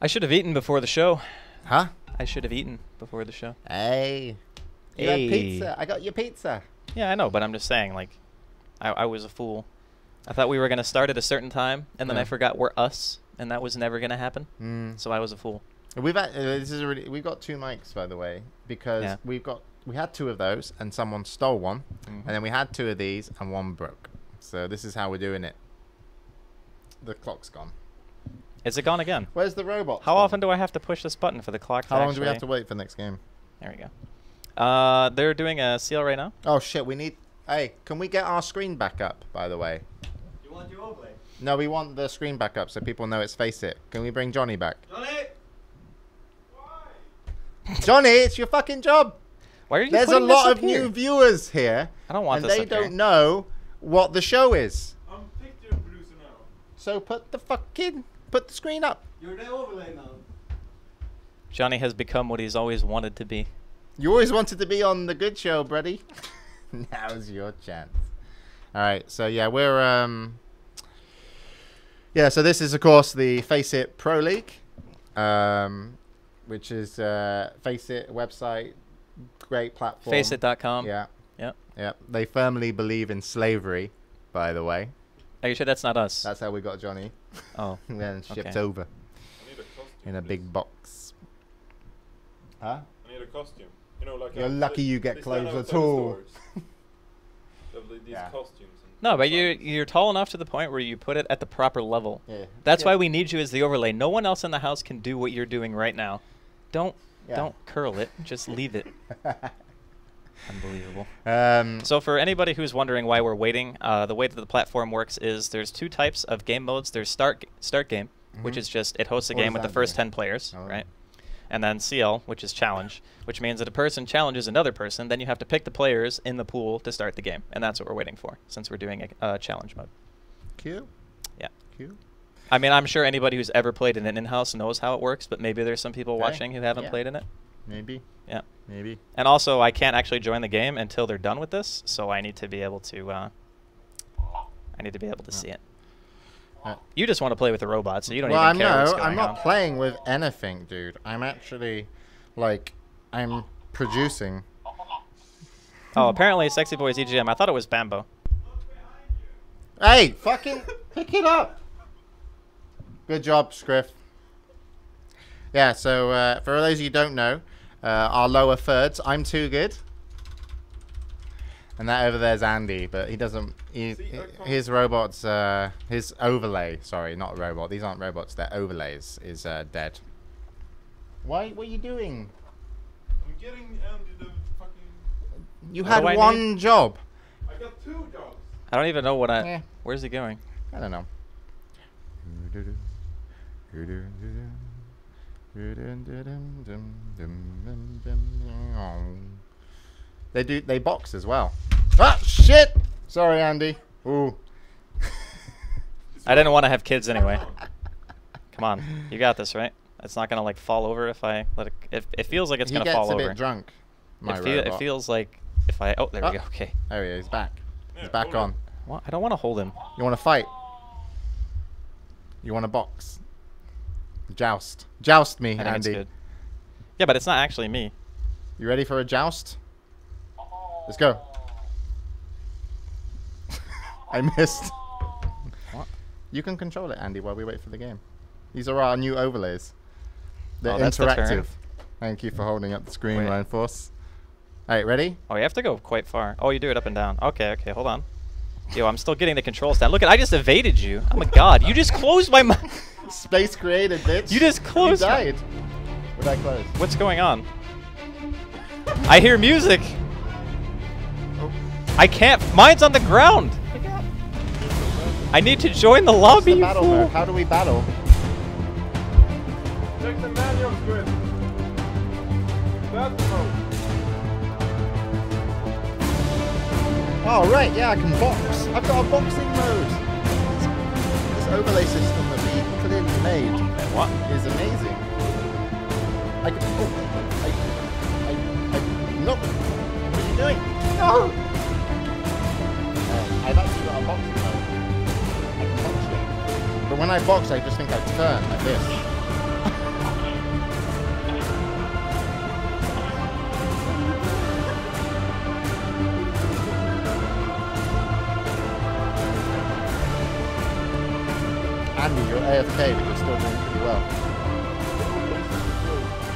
I should have eaten before the show. Huh? I should have eaten before the show. Hey. You had pizza. I got your pizza. Yeah, I know, but I'm just saying, like, I was a fool. I thought we were going to start at a certain time, and then I forgot we're us, and that was never going to happen. So I was a fool. We've got 2 mics, by the way, because we had 2 of those, and someone stole one, and then we had 2 of these, and one broke. So this is how we're doing it. The clock's gone. Is it gone again? Where's the robot? How often do I have to push this button for the clock? How long do we have to wait for the next game? There we go. They're doing a CL right now. Oh shit! We need. Hey, can we get our screen back up? By the way. You want your overlay? No, we want the screen back up so people know it's FACEIT. Can we bring Johnny back? Johnny! Why? Johnny, it's your fucking job. Why are you? There's a lot of new viewers here. I don't want and this they up don't here. know what the show is. I'm picture producer now. So put the screen up. You're the overlay now. Johnny has become what he's always wanted to be. You always wanted to be on the good show, buddy. Now's your chance. All right, so yeah, we're so this is of course the FACEIT Pro League, which is FACEIT website, great platform. FACEIT.com. Yeah. Yep. Yep. They firmly believe in slavery, by the way. Are you sure that's not us? That's how we got Johnny. Oh. And then shipped Okay. over I need a costume in a for big this. box. Huh? I need a costume. You know, like You're lucky you get they stand clothes outside at the all. stores. They have, like, these Yeah. costumes. And No, but you're tall enough to the point where you put it at the proper level. Yeah. That's Yeah. why we need you as the overlay. No one else in the house can do what you're doing right now. Don't curl it. Just leave it. Unbelievable. So for anybody who's wondering why we're waiting, the way that the platform works is there's 2 types of game modes. There's start game, which is just it hosts a What game does with the that first do? 10 players, Oh. right? And then CL, which is challenge, which means that a person challenges another person. Then you have to pick the players in the pool to start the game, and that's what we're waiting for since we're doing a challenge mode. Cute. Yeah. Cute. I mean, I'm sure anybody who's ever played in an in-house knows how it works, but maybe there's some people watching who haven't played in it. Maybe. Yeah. Maybe. And also, I can't actually join the game until they're done with this, so I need to be able to. See it. You just want to play with the robot, so you don't even care what's going I'm not on. playing with anything, dude. I'm actually, like, I'm producing. Oh, apparently Sexy Boy's EGM. I thought it was Bambo. Hey, fucking pick it up. Good job, Scriff. Yeah, so for those of you who don't know, our lower thirds, I'm too good. And that over there's Andy, but he doesn't. His robots, his overlay. Sorry, not a robot. These aren't robots. They're overlays. Is dead. Why? What are you doing? I'm getting Andy the fucking... You What had do I one job. I got 2 jobs. I don't even know what Yeah. Where's he going? I don't know. They box as well. Ah, shit! Sorry, Andy. Ooh. I didn't want to have kids anyway. Come on, you got this, right? It's not gonna like fall over if I let it. It feels like it's gonna fall He gets a over. bit drunk. It feels like if I. Oh, there we go. Okay. There he is. He's back. Yeah, He's back hold on. What? I don't want to hold him. You want to fight? You want to box? Joust. Joust me, I think it's Andy. good. Yeah, but it's not actually me. You ready for a joust? Let's go. I missed. What? You can control it, Andy, while we wait for the game. These are our new overlays. They're Oh, that's the turn. interactive. Thank you for holding up the screen, Wait. Ryan Force. Alright, ready? Oh, you have to go quite far. Oh, you do it up and down. Okay, okay, hold on. Yo, I'm still getting the controls down. Look at, I just evaded you. Oh my god, you just closed my mouth. Space created, bitch. You just closed. You died. Would I close? What's going on? I hear music. Oh. I can't. Mine's on the ground. I need to join the lobby. The You battle fool. mode. How do we battle? Check the manual, Squid. That's the mode. Oh, right, yeah, I can box. I've got a boxing mode. This overlay system that we clearly made What? is amazing. I can. No! What are you doing? No! I've actually got a boxing mode. I can box you. But when I box, I just think I turn like this. AFK, but you're still doing pretty well.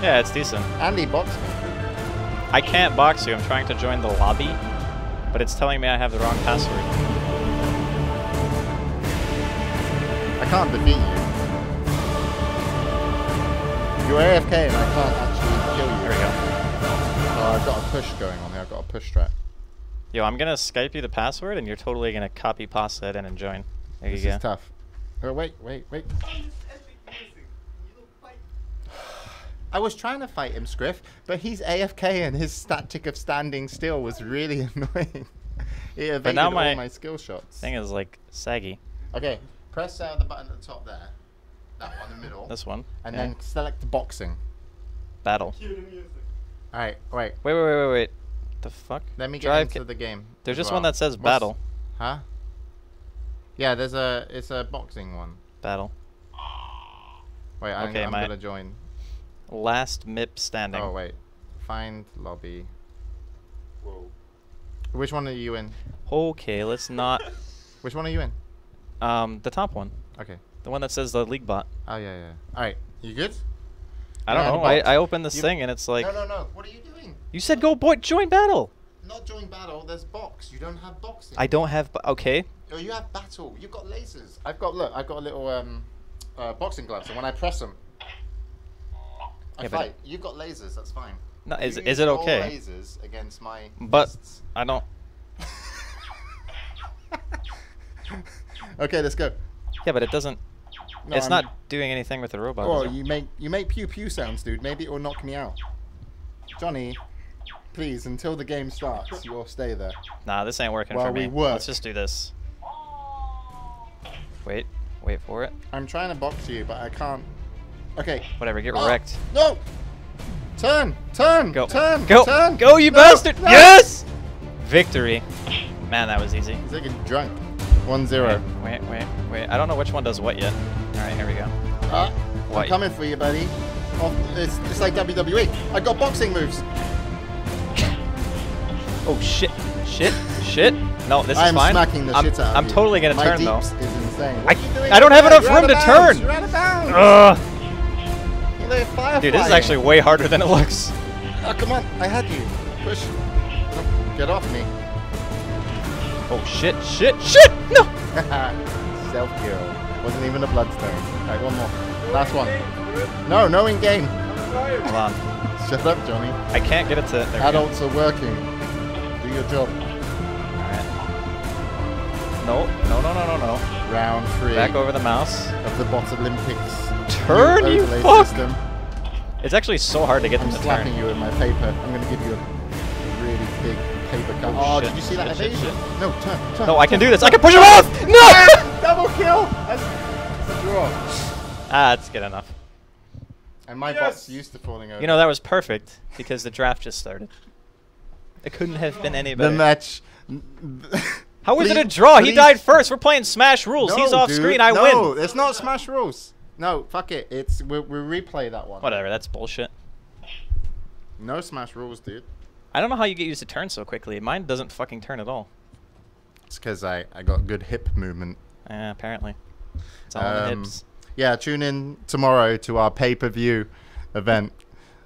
Yeah, it's decent. Andy, box me. I can't box you. I'm trying to join the lobby, but it's telling me I have the wrong password. I can't defeat you. You're AFK and I can't actually kill you. Here we go. Oh, I've got a push going on here. I've got a push strat. Yo, I'm gonna Skype you the password, and you're totally gonna copy pasta it in and join. There This you go. is tough. Oh, wait. I was trying to fight him, Scriff, but he's AFK and his static of standing still was really annoying. It evaded now all my my skill shots. Thing is like saggy. Okay, press the button at the top there. That one in the middle. This one. And yeah. then select boxing. Battle. Alright, wait. Wait. The fuck? Let me get Drive into the game. There's as just well. one that says What's- battle. Huh? Yeah, it's a boxing one. Battle. Wait, I'm gonna join. Last MIP standing. Oh wait, find lobby. Whoa. Which one are you in? Okay, let's not. Which one are you in? The top one. Okay. The one that says the league bot. Oh yeah. All right, you good? I don't know. I opened this thing and it's like. No. What are you doing? You said go join battle. Not join battle. There's box. You don't have boxing. I don't have. Okay. Oh, you have battle. You've got lasers. I've got a little boxing gloves, and when I press them, I fight. You've got lasers. That's fine. No, is it okay? Lasers against my. But fists. I don't. Okay, let's go. Yeah, but it doesn't. No, it's not doing anything with the robot. Oh, is it? you make pew pew sounds, dude. Maybe it will knock me out. Johnny, please, until the game starts, you'll stay there. Nah, this ain't working While for me. we work. Let's just do this. Wait for it. I'm trying to box you, but I can't. Okay. Whatever, get wrecked. No! Turn! Go. Turn! Go! Turn! Go, you No! bastard! No! Yes! Victory. Man, that was easy. He's looking drunk. 1-0. Wait. I don't know which one does what yet. Alright, here we go. I'm What? coming for you, buddy. Oh, it's like WWE. I got boxing moves. Oh, shit. No, this is I'm fine. smacking the shit out of I'm you. totally gonna My turn, though. deeps is insane. What are you doing? I don't have enough You're room out to of bounds. turn! You're out of bounds. Ugh. You're like firefighting. Dude, this is actually way harder than it looks. Oh, come on. I had you. Push. Oh, get off me. Oh, shit! No! Self-kill. Wasn't even a bloodstone. Alright, one more. Last one. No in-game. Hold on. Shut up, Johnny. I can't get it to... There we go. Adults are working. Do your job. Alright. No. Round 3 Back over the mouse. of the Bot Olympics. Turn, new you overlay fuck! system. It's actually so hard to get I'm them to slapping turn. you with my paper. I'm going to give you a really big paper cut. Oh, Oh, shit, did you see that shit, evasion? shit. No, turn. No, I can do this. I can push him off! No! Double kill! That's a draw. That's good enough. And my bot's used to falling over. You know, that was perfect because the draft just started. It couldn't have been any better. the match. How was it a draw? He died first. We're playing Smash Rules. He's off screen. I win. No, it's not Smash Rules. No, fuck it. We'll replay that one. Whatever. That's bullshit. No Smash Rules, dude. I don't know how you get used to turn so quickly. Mine doesn't fucking turn at all. It's because I got good hip movement. Yeah, apparently. It's all in the hips. Yeah, tune in tomorrow to our pay-per-view event,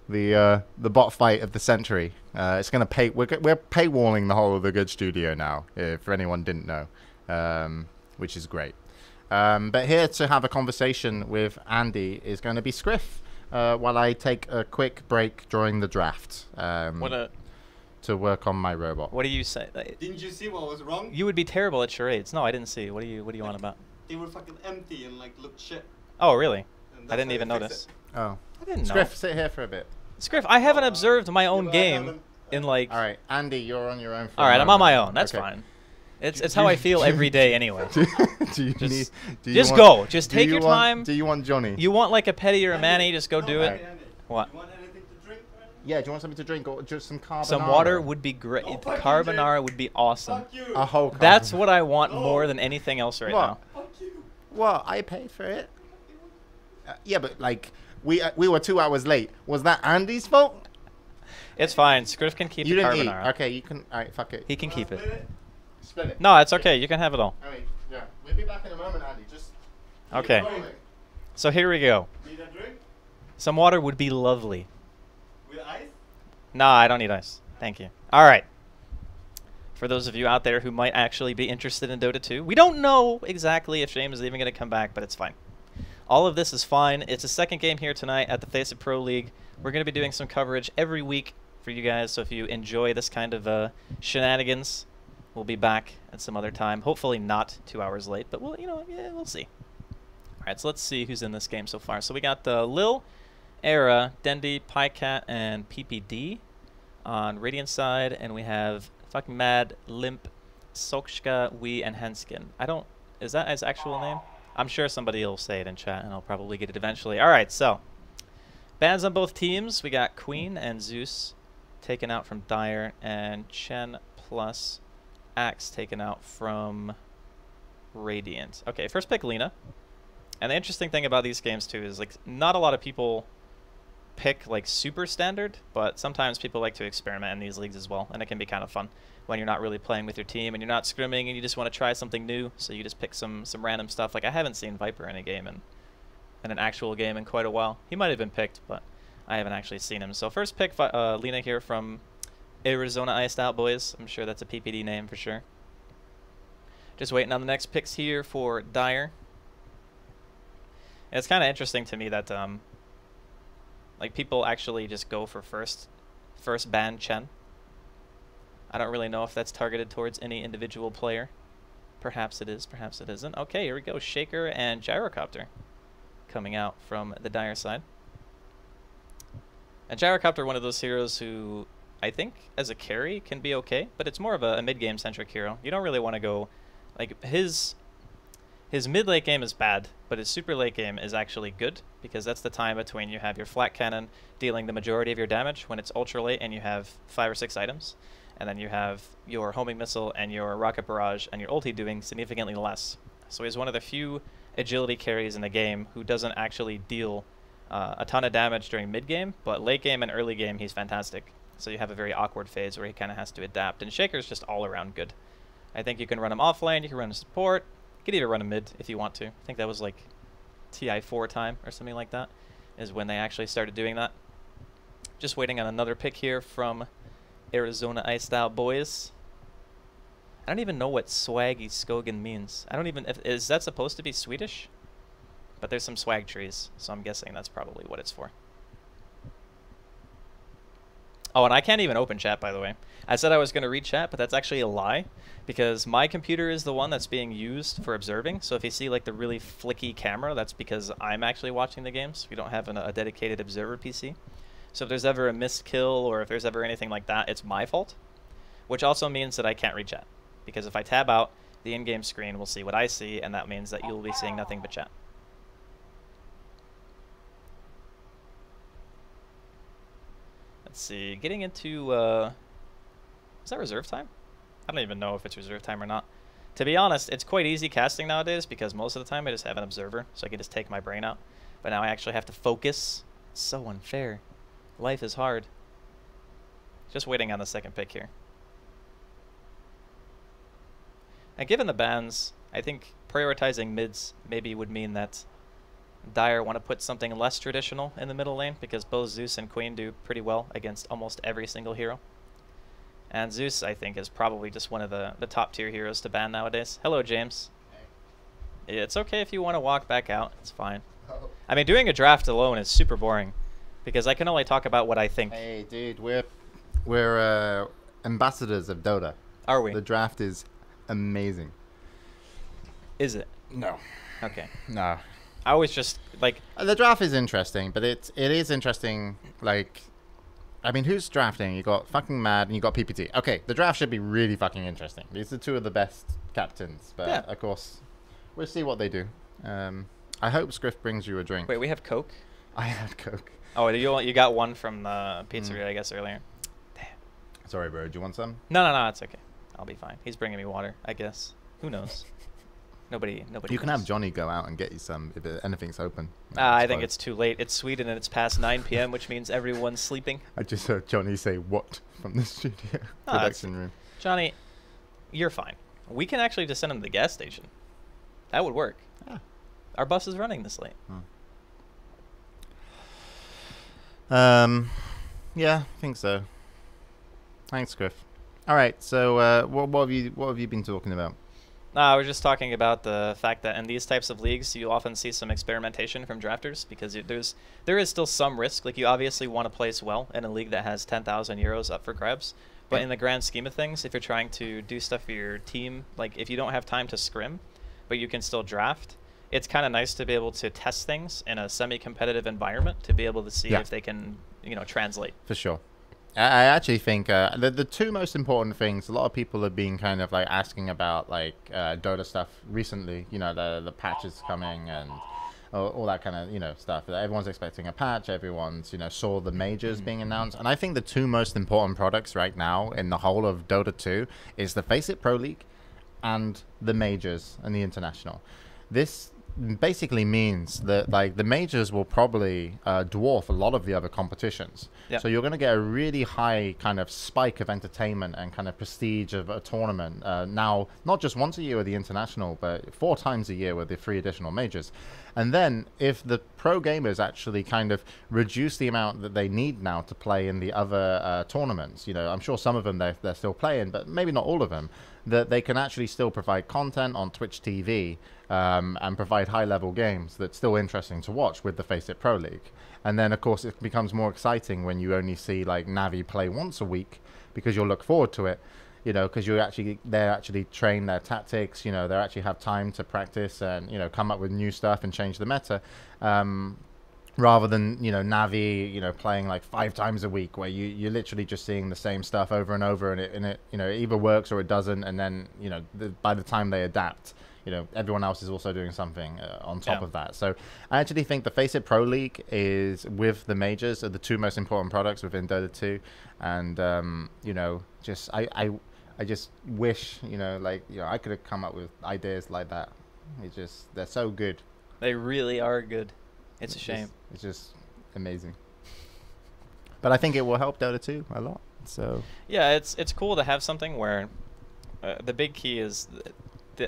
the bot fight of the century. It's gonna pay. We're paywalling the whole of the Good Studio now, if anyone didn't know, which is great. But here to have a conversation with Andy is going to be Scriff, while I take a quick break during the draft. To work on my robot. What do you say? Didn't you see what was wrong? You would be terrible at charades. No, I didn't see. What do you on about? They were fucking empty and like looked shit. Oh, really? And I that's didn't how even they notice. fix Oh, I didn't know. Scriff, sit here for a bit. Scriff, I haven't observed my own Yeah, but I game haven't, in like... All right, Andy, you're on your own. For All right, a I'm on my moment. own. That's Okay. fine. It's how I feel every day anyway. do you Just- need? Do you just want- go. Just do take you your want- time. Do you want Johnny? You want like a Petty or a Manny, just go do it. Andy, What? You want anything to drink? Or anything? Yeah, do you want something to drink or just some carbonara? Some water would be great. Oh, fuck you, Carbonara Jake. would be awesome. Fuck you. A whole. That's carbonara. what I want No. more than anything else right What? now. Fuck you. What? I paid for it. Yeah, but like we were 2 hours late. Was that Andy's fault? It's fine. Scriff can keep You the didn't eat. carbonara. Okay, you can. All right, fuck it. He can keep Split it. Split it. No, it's okay. You can have it all. All right, yeah. We'll be back in a moment, Andy. Just. keep Okay. rolling. So here we go. Need a drink? Some water would be lovely. With ice? Nah, I don't need ice. Thank you. All right. For those of you out there who might actually be interested in Dota 2, we don't know exactly if James is even going to come back, but it's fine. All of this is fine. It's a second game here tonight at the FACEIT Pro League. We're going to be doing some coverage every week for you guys, so if you enjoy this kind of shenanigans, we'll be back at some other time. Hopefully not 2 hours late, but we'll, yeah, we'll see. All right, so let's see who's in this game so far. So we got Lil, Era, Dendi, Pajkatt, and PPD on Radiant side, and we have fucking Mad, Limp, Sokshka, Wee, and Henskin. Is that his actual name? I'm sure somebody will say it in chat, and I'll probably get it eventually. All right, so bans on both teams. We got Queen and Zeus taken out from Dire, and Chen plus Axe taken out from Radiant. Okay, first pick Lina. And the interesting thing about these games too is like not a lot of people pick like super standard, but sometimes people like to experiment in these leagues as well, and it can be kind of fun when you're not really playing with your team and you're not scrimming and you just want to try something new, so you just pick some random stuff. Like I haven't seen Viper in a game in an actual game in quite a while. He might have been picked, but I haven't actually seen him. So first pick Lina here from Arizona Iced Out Boys. I'm sure that's a PPD name for sure. Just waiting on the next picks here for Dire. And it's kind of interesting to me that like people actually just go for first ban Chen. I don't really know if that's targeted towards any individual player. Perhaps it is, perhaps it isn't. Okay, here we go. Shaker and Gyrocopter coming out from the Dire side. And Gyrocopter, one of those heroes who I think as a carry can be okay, but it's more of a mid-game centric hero. You don't really want to go like his mid-late game is bad, but his super late game is actually good, because that's the time between you have your flat cannon dealing the majority of your damage when it's ultra late and you have 5 or 6 items, and then you have your homing missile and your rocket barrage and your ulti doing significantly less. So he's one of the few agility carries in the game who doesn't actually deal a ton of damage during mid game, but late game and early game he's fantastic. So you have a very awkward phase where he kind of has to adapt, and Shaker's just all around good. I think you can run him off lane, you can run him support. You could even run a mid if you want to. I think that was like TI4 time or something like that is when they actually started doing that. Just waiting on another pick here from Arizona Iced Out Boys. I don't even know what Swaggy Skogan means. I don't even... is that supposed to be Swedish? But there's some swag trees, so I'm guessing that's probably what it's for. Oh, and I can't even open chat, by the way. I said I was going to read chat, but that's actually a lie, because my computer is the one that's being used for observing. So if you see like the really flicky camera, that's because I'm actually watching the games. We don't have a dedicated observer PC. So if there's ever a missed kill or if there's ever anything like that, it's my fault, which also means that I can't read chat, because if I tab out, the in-game screen will see what I see, and that means that you'll be seeing nothing but chat. Let's see, getting into, is that reserve time? I don't even know if it's reserve time or not. To be honest, it's quite easy casting nowadays, because most of the time I just have an observer, so I can just take my brain out. But now I actually have to focus. It's so unfair. Life is hard. Just waiting on the second pick here. And given the bans, I think prioritizing mids maybe would mean that Dire want to put something less traditional in the middle lane, because both Zeus and Queen do pretty well against almost every single hero. And Zeus, I think, is probably just one of the top tier heroes to ban nowadays. Hello, James. Hey. It's okay if you want to walk back out. It's fine. Oh. I mean, doing a draft alone is super boring, because I can only talk about what I think. Hey, dude, we're ambassadors of Dota. Are we? The draft is amazing. Is it? No. Okay. No. I always just like the draft is interesting, but it is interesting. Like, I mean, who's drafting? You got fucking Mad and you got PPT. Okay, the draft should be really fucking interesting. These are two of the best captains, but yeah, of course, we'll see what they do. I hope Scriff brings you a drink. Wait, we have Coke? I had Coke. Oh, you got one from the pizzeria, I guess, earlier. Damn. Sorry, bro. Do you want some? No, it's okay. I'll be fine. He's bringing me water, I guess. Who knows? Nobody. You can have Johnny go out and get you some if anything's open. I think it's too late. It's Sweden and it's past 9 p.m., which means everyone's sleeping. I just heard Johnny say "what" from the studio production room. Johnny, you're fine. We can actually just send him to the gas station. That would work. Yeah. Our bus is running this late. Yeah, I think so. Thanks, Griff. All right, so what have you been talking about? I was just talking about the fact that in these types of leagues, you often see some experimentation from drafters because there is still some risk. Like, you obviously want to place well in a league that has 10,000 euros up for grabs. But in the grand scheme of things, if you're trying to do stuff for your team, like if you don't have time to scrim, but you can still draft, it's kind of nice to be able to test things in a semi-competitive environment to be able to see if they can, translate. For sure. I actually think the two most important things, a lot of people have been kind of like asking about like Dota stuff recently, the patches coming and all that kind of, stuff. Everyone's expecting a patch, everyone's, saw the majors being announced. And I think the two most important products right now in the whole of Dota 2 is the FACEIT Pro League and the majors and the international. This basically means that like the majors will probably dwarf a lot of the other competitions. So you're going to get a really high kind of spike of entertainment and kind of prestige of a tournament now, not just once a year with the international, but 4 times a year with the 3 additional majors. And then if the pro gamers actually kind of reduce the amount that they need now to play in the other tournaments, I'm sure some of them they're still playing, but maybe not all of them, that they can actually still provide content on Twitch TV and provide high-level games that's still interesting to watch with the FACEIT Pro League. And then, of course, it becomes more exciting when you only see like Navi play once a week because you'll look forward to it, because they actually train their tactics, they actually have time to practice and, come up with new stuff and change the meta. Rather than, Navi, playing like 5 times a week where you're literally just seeing the same stuff over and over and it either works or it doesn't. And then, by the time they adapt, everyone else is also doing something on top of that. So I actually think the FACEIT Pro League is, with the majors, are the 2 most important products within Dota 2. And, I just wish, I could have come up with ideas like that. They're so good. They really are good. It's a shame. It's just amazing. But I think it will help Dota 2 a lot. So yeah, it's cool to have something where the big key is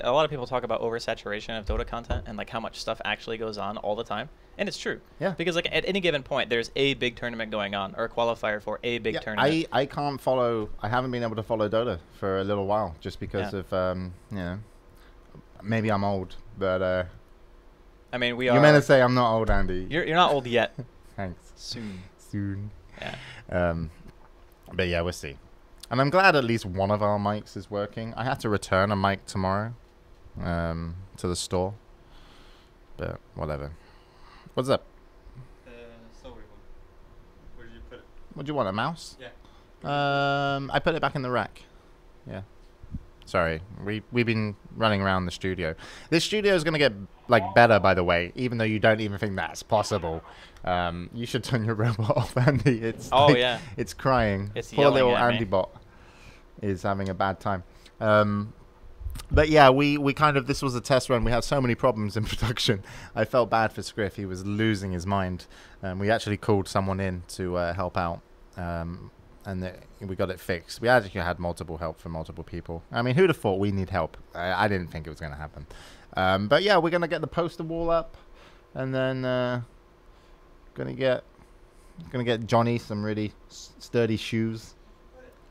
a lot of people talk about oversaturation of Dota content and like how much stuff actually goes on all the time. And it's true. Yeah. Because like at any given point, there's a big tournament going on or a qualifier for a big tournament. I can't follow. I haven't been able to follow Dota for a little while just because of maybe I'm old, but I mean, you meant to say I'm not old, Andy. You're not old yet. Thanks. Soon. Yeah. But yeah, we'll see. And I'm glad at least one of our mics is working. I had to return a mic tomorrow to the store. But whatever. What's up? The silver one. Where did you put it? What do you want, a mouse? Yeah. I put it back in the rack. Yeah. Sorry, we've been running around the studio. This studio is going to get like better, by the way, even though you don't even think that's possible. You should turn your robot off, Andy. It's it's crying. It's Poor little Andy bot is having a bad time. But yeah, we kind of, this was a test run. We had so many problems in production. I felt bad for Scriff. He was losing his mind. We actually called someone in to help out. And we got it fixed. We actually had multiple help from multiple people. I mean, who'd have thought we need help? I didn't think it was going to happen. But yeah, we're going to get the poster wall up. And then going to get Johnny some really sturdy shoes.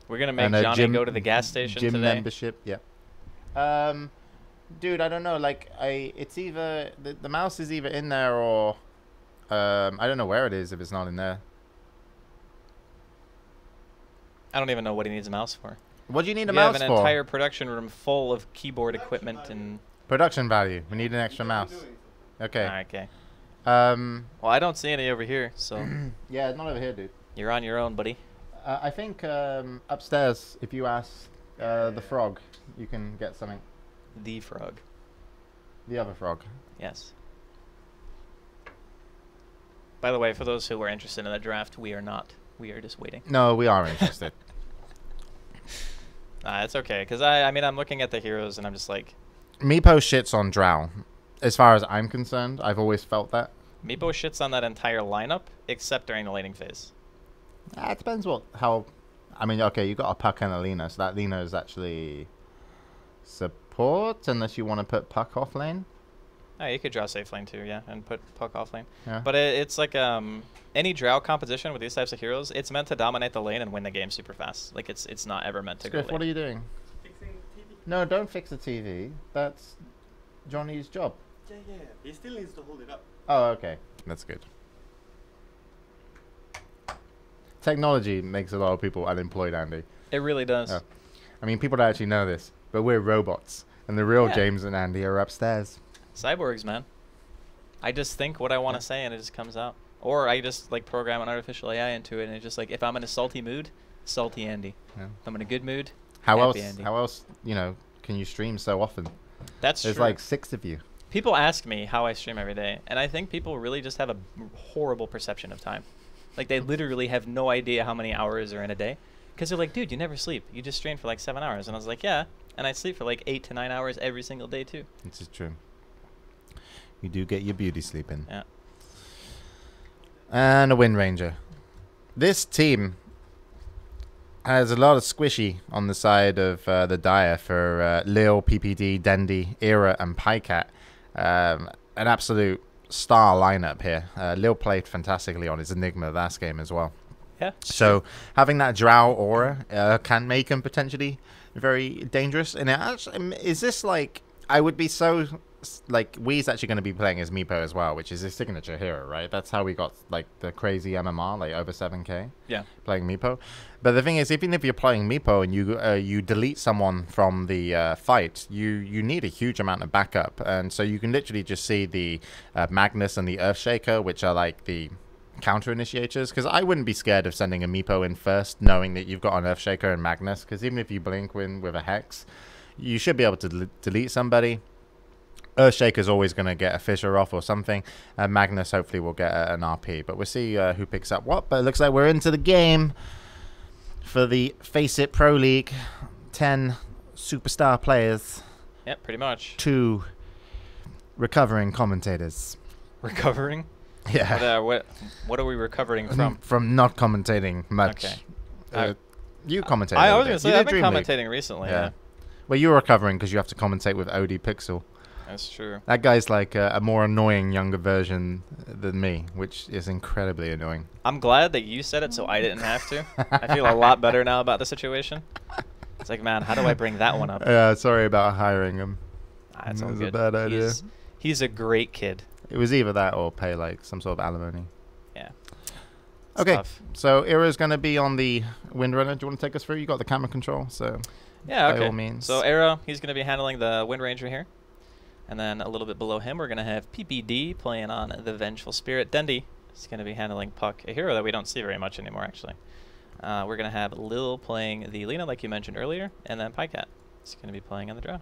We're going to make Johnny go to the gas station gym today. Membership, yeah. Dude, I don't know. Like, it's either... The mouse is either in there or... I don't know where it is if it's not in there. I don't even know what he needs a mouse for. What do you need a mouse for? We have an entire production room full of keyboard equipment and... Production value. We need an extra mouse. Okay. Okay. Well, I don't see any over here, so... Yeah, it's not over here, dude. You're on your own, buddy. I think upstairs, if you ask the frog, you can get something. The frog. The other frog. Yes. By the way, for those who were interested in the draft, we are not. We are just waiting. No, we are interested. It's okay, because I mean, I'm looking at the heroes, and I'm just like... Meepo shits on Drow. As far as I'm concerned, I've always felt that. Meepo shits on that entire lineup, except during the laning phase. It depends how... I mean, okay, you got a Puck and a Lina, so that Lina is actually support, unless you want to put Puck off lane. Oh, you could draw safe lane too, yeah, and put Puck off lane. Yeah. But it's like any drow composition with these types of heroes, it's meant to dominate the lane and win the game super fast. Like it's not ever meant to go Scriff, late. what are you doing? Fixing the TV. No, don't fix the TV. That's Johnny's job. Yeah, yeah. He still needs to hold it up. Oh, okay. That's good. Technology makes a lot of people unemployed, Andy. It really does. Oh. I mean, people don't actually know this, but we're robots. And the real Yeah. James and Andy are upstairs. Cyborgs, man. I just think what I want to say and it just comes out. Or I just like program an artificial AI into it and it's just like if I'm in a salty mood, salty Andy. Yeah. If I'm in a good mood, How happy else? Andy. How else? You know, can you stream so often? That's There's true. like 6 of you. People ask me how I stream every day, and I think people really just have a horrible perception of time. Like they literally have no idea how many hours are in a day, because they're like, "Dude, you never sleep. You just stream for like 7 hours." And I was like, "Yeah," and I sleep for like 8 to 9 hours every single day too. This is true. You do get your beauty sleep in. Yeah. And a Wind Ranger. This team has a lot of squishy on the side of the Dire for Lil, PPD, Dendi, Era, and Pajkatt. An absolute star lineup here. Lil played fantastically on his Enigma last game as well. Yeah. So having that Drow aura can make him potentially very dangerous. And it actually, is this like, I would be so, like, Wee's actually going to be playing as Meepo as well, which is his signature hero, right? That's how we got like the crazy MMR, like over 7k. Yeah. Playing Meepo. But the thing is, even if you're playing Meepo and you delete someone from the fight, you need a huge amount of backup. And so you can literally just see the Magnus and the Earthshaker, which are like the counter initiators, because I wouldn't be scared of sending a Meepo in first, knowing that you've got an Earthshaker and Magnus, because even if you blink with a Hex, you should be able to delete somebody. Earthshaker's always going to get a Fissure off or something. Magnus hopefully will get an RP, but we'll see who picks up what. But it looks like we're into the game for the FACEIT Pro League. 10 superstar players. Yep, pretty much. 2 recovering commentators. Recovering? Yeah. What are we recovering from? From not commentating much. Okay. You commentate. I a was little going to bit. say, You I've did been Dream League. commentating recently. Yeah. Well, you're recovering because you have to commentate with OD Pixel. That's true. That guy's like a more annoying younger version than me, which is incredibly annoying. I'm glad that you said it so I didn't have to. I feel a lot better now about the situation. It's like, man, how do I bring that one up? Yeah, sorry about hiring him. That's all It was good. a bad idea. He's a great kid. It was either that or pay like some sort of alimony. Yeah. It's Okay, tough. so Era's going to be on the Windrunner. Do you want to take us through? You got the camera control, so Yeah, by okay. all means. So Era, he's going to be handling the Wind Ranger here. And then a little bit below him, we're going to have PPD playing on the Vengeful Spirit. Dendi is going to be handling Puck, a hero that we don't see very much anymore, actually. We're going to have Lil playing the Lena, like you mentioned earlier, and then Pajkatt is going to be playing on the Drow.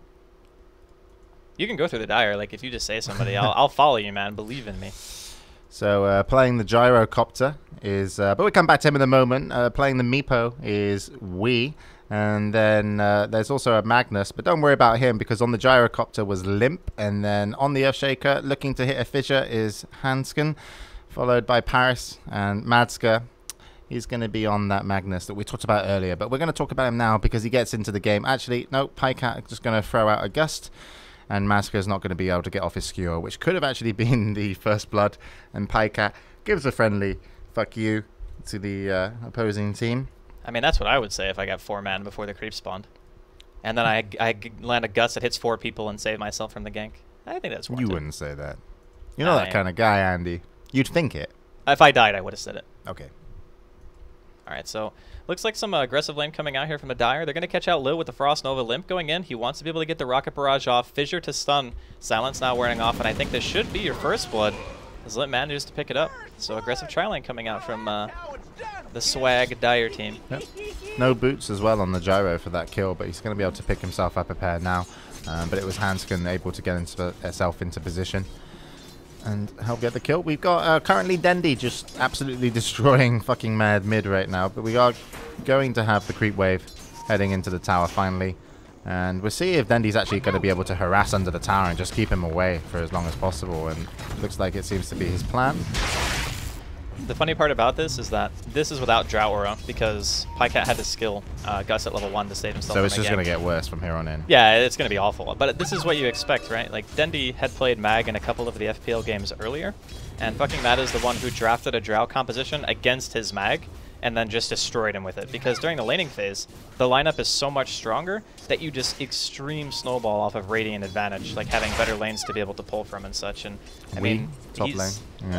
You can go through the Dire. Like, if you just say somebody, I'll follow you, man. Believe in me. So playing the Gyrocopter is, but we'll come back to him in a moment. Playing the Meepo is Wee. And then there's also a Magnus, but don't worry about him because on the Gyrocopter was Limp. And then on the Earthshaker, looking to hit a fissure is Hansken, followed by Paris and Madska. He's going to be on that Magnus that we talked about earlier, but we're going to talk about him now because he gets into the game. Actually, no, Pajkatt just going to throw out a Gust, and Madska is not going to be able to get off his Skewer, which could have actually been the first blood. And Pajkatt gives a friendly fuck you to the opposing team. I mean, that's what I would say if I got 4 man before the creep spawned. And then I land a Gust that hits 4 people and save myself from the gank. I think that's warranted. You wouldn't say that. You're not that kind of guy, Andy. You'd think it. If I died, I would have said it. Okay. All right, so looks like some aggressive lane coming out here from the Dire. They're going to catch out Lil with the Frost Nova Limp going in. He wants to be able to get the Rocket Barrage off. Fissure to stun. Silence now wearing off, and I think this should be your first blood as Limp manages to pick it up. So aggressive tri-lane coming out from the swag Dire team. Yep. No boots as well on the Gyro for that kill, but he's going to be able to pick himself up a pair now. But it was Hansken able to get himself into position and help get the kill. We've got currently Dendi just absolutely destroying fucking mad mid right now, but we are going to have the creep wave heading into the tower finally. And we'll see if Dendi's actually going to be able to harass under the tower and just keep him away for as long as possible. And it looks like it seems to be his plan. The funny part about this is that this is without Drow Aura because Pajkatt had to skill Gus at level 1 to save himself. So it's just going to get worse from here on in. Yeah, it's going to be awful. But this is what you expect, right? Like, Dendi had played Mag in a couple of the FPL games earlier, and fucking Matt is the one who drafted a Drow composition against his Mag and then just destroyed him with it. Because during the laning phase, the lineup is so much stronger that you just extreme snowball off of Radiant advantage, like having better lanes to be able to pull from and such. And I mean, top lane.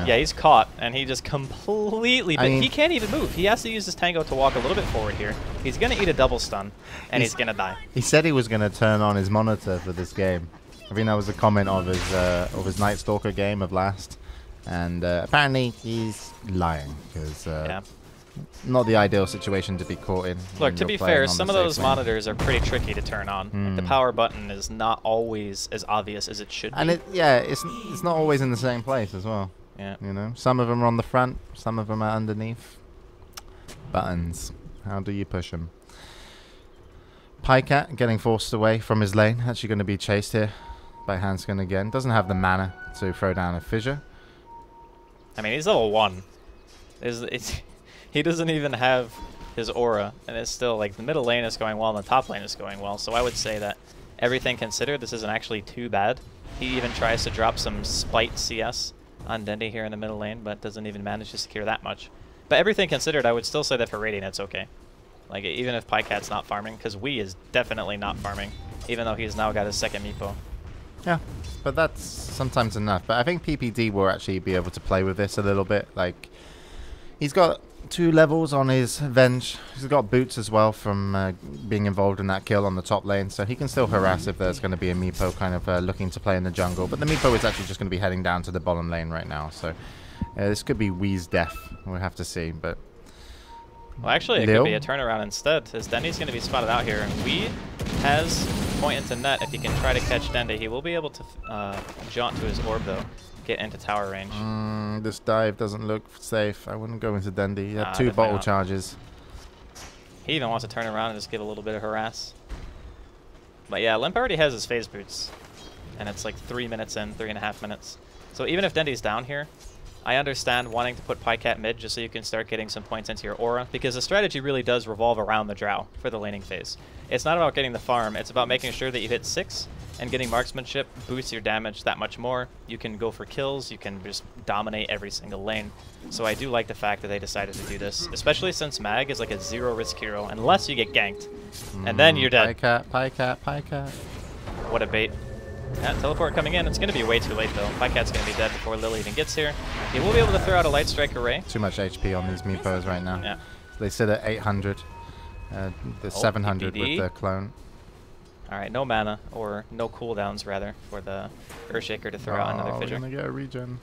Yeah, he's caught, and he just completely... he can't even move. He has to use his Tango to walk a little bit forward here. He's going to eat a double stun, and he's going to die. He said he was going to turn on his monitor for this game. I think that was a comment of his Night Stalker game of last. And apparently he's lying, because... yeah. Not the ideal situation to be caught in. Look, to be fair, some of those monitors are pretty tricky to turn on. Like, the power button is not always as obvious as it should be. And it's not always in the same place as well. Yeah. You know, some of them are on the front, some of them are underneath. Buttons. How do you push them? Pajkatt getting forced away from his lane. Actually going to be chased here by Hanskin again. Doesn't have the mana to throw down a fissure. I mean, he's level 1. He doesn't even have his aura, and it's still like the middle lane is going well and the top lane is going well. So I would say that everything considered, this isn't actually too bad. He even tries to drop some spite CS on Dendi here in the middle lane, but doesn't even manage to secure that much. But everything considered, I would still say that for Radiant it's okay. Like, even if Pajkatt's not farming, because Wii is definitely not farming, even though he's now got his second Meepo. Yeah, but that's sometimes enough. But I think PPD will actually be able to play with this a little bit. Like, he's got 2 levels on his Venge. He's got boots as well from being involved in that kill on the top lane, so he can still harass if there's going to be a Meepo kind of looking to play in the jungle. But the Meepo is actually just going to be heading down to the bottom lane right now, so this could be Wii's death. We'll have to see. But well, actually, it could be a turnaround instead, as Dendi's going to be spotted out here. And Wii has point into net. If he can try to catch Dendi, he will be able to jaunt to his orb, though. Get into tower range. This dive doesn't look safe. I wouldn't go into Dendi. He had 2 bottle charges. He even wants to turn around and just give a little bit of harass. But yeah, Limp already has his phase boots. And it's like 3 minutes in, 3.5 minutes. So even if Dendi's down here, I understand wanting to put Pajkatt mid just so you can start getting some points into your aura, because the strategy really does revolve around the Drow for the laning phase. It's not about getting the farm, it's about making sure that you hit 6, and getting marksmanship boosts your damage that much more. You can go for kills, you can just dominate every single lane. So I do like the fact that they decided to do this, especially since Mag is like a 0 risk hero, unless you get ganked. And then you're dead. Pajkatt. What a bait. Yeah, teleport coming in. It's going to be way too late, though. Pajkatt's going to be dead before Lily even gets here. He will be able to throw out a Light Strike Array. Too much HP on these Meepos right now. Yeah. They sit at 800. The 700 PPD. with the clone. All right, no mana, or no cooldowns, rather, for the Earthshaker to throw out another Fissure. We're going to get a regen.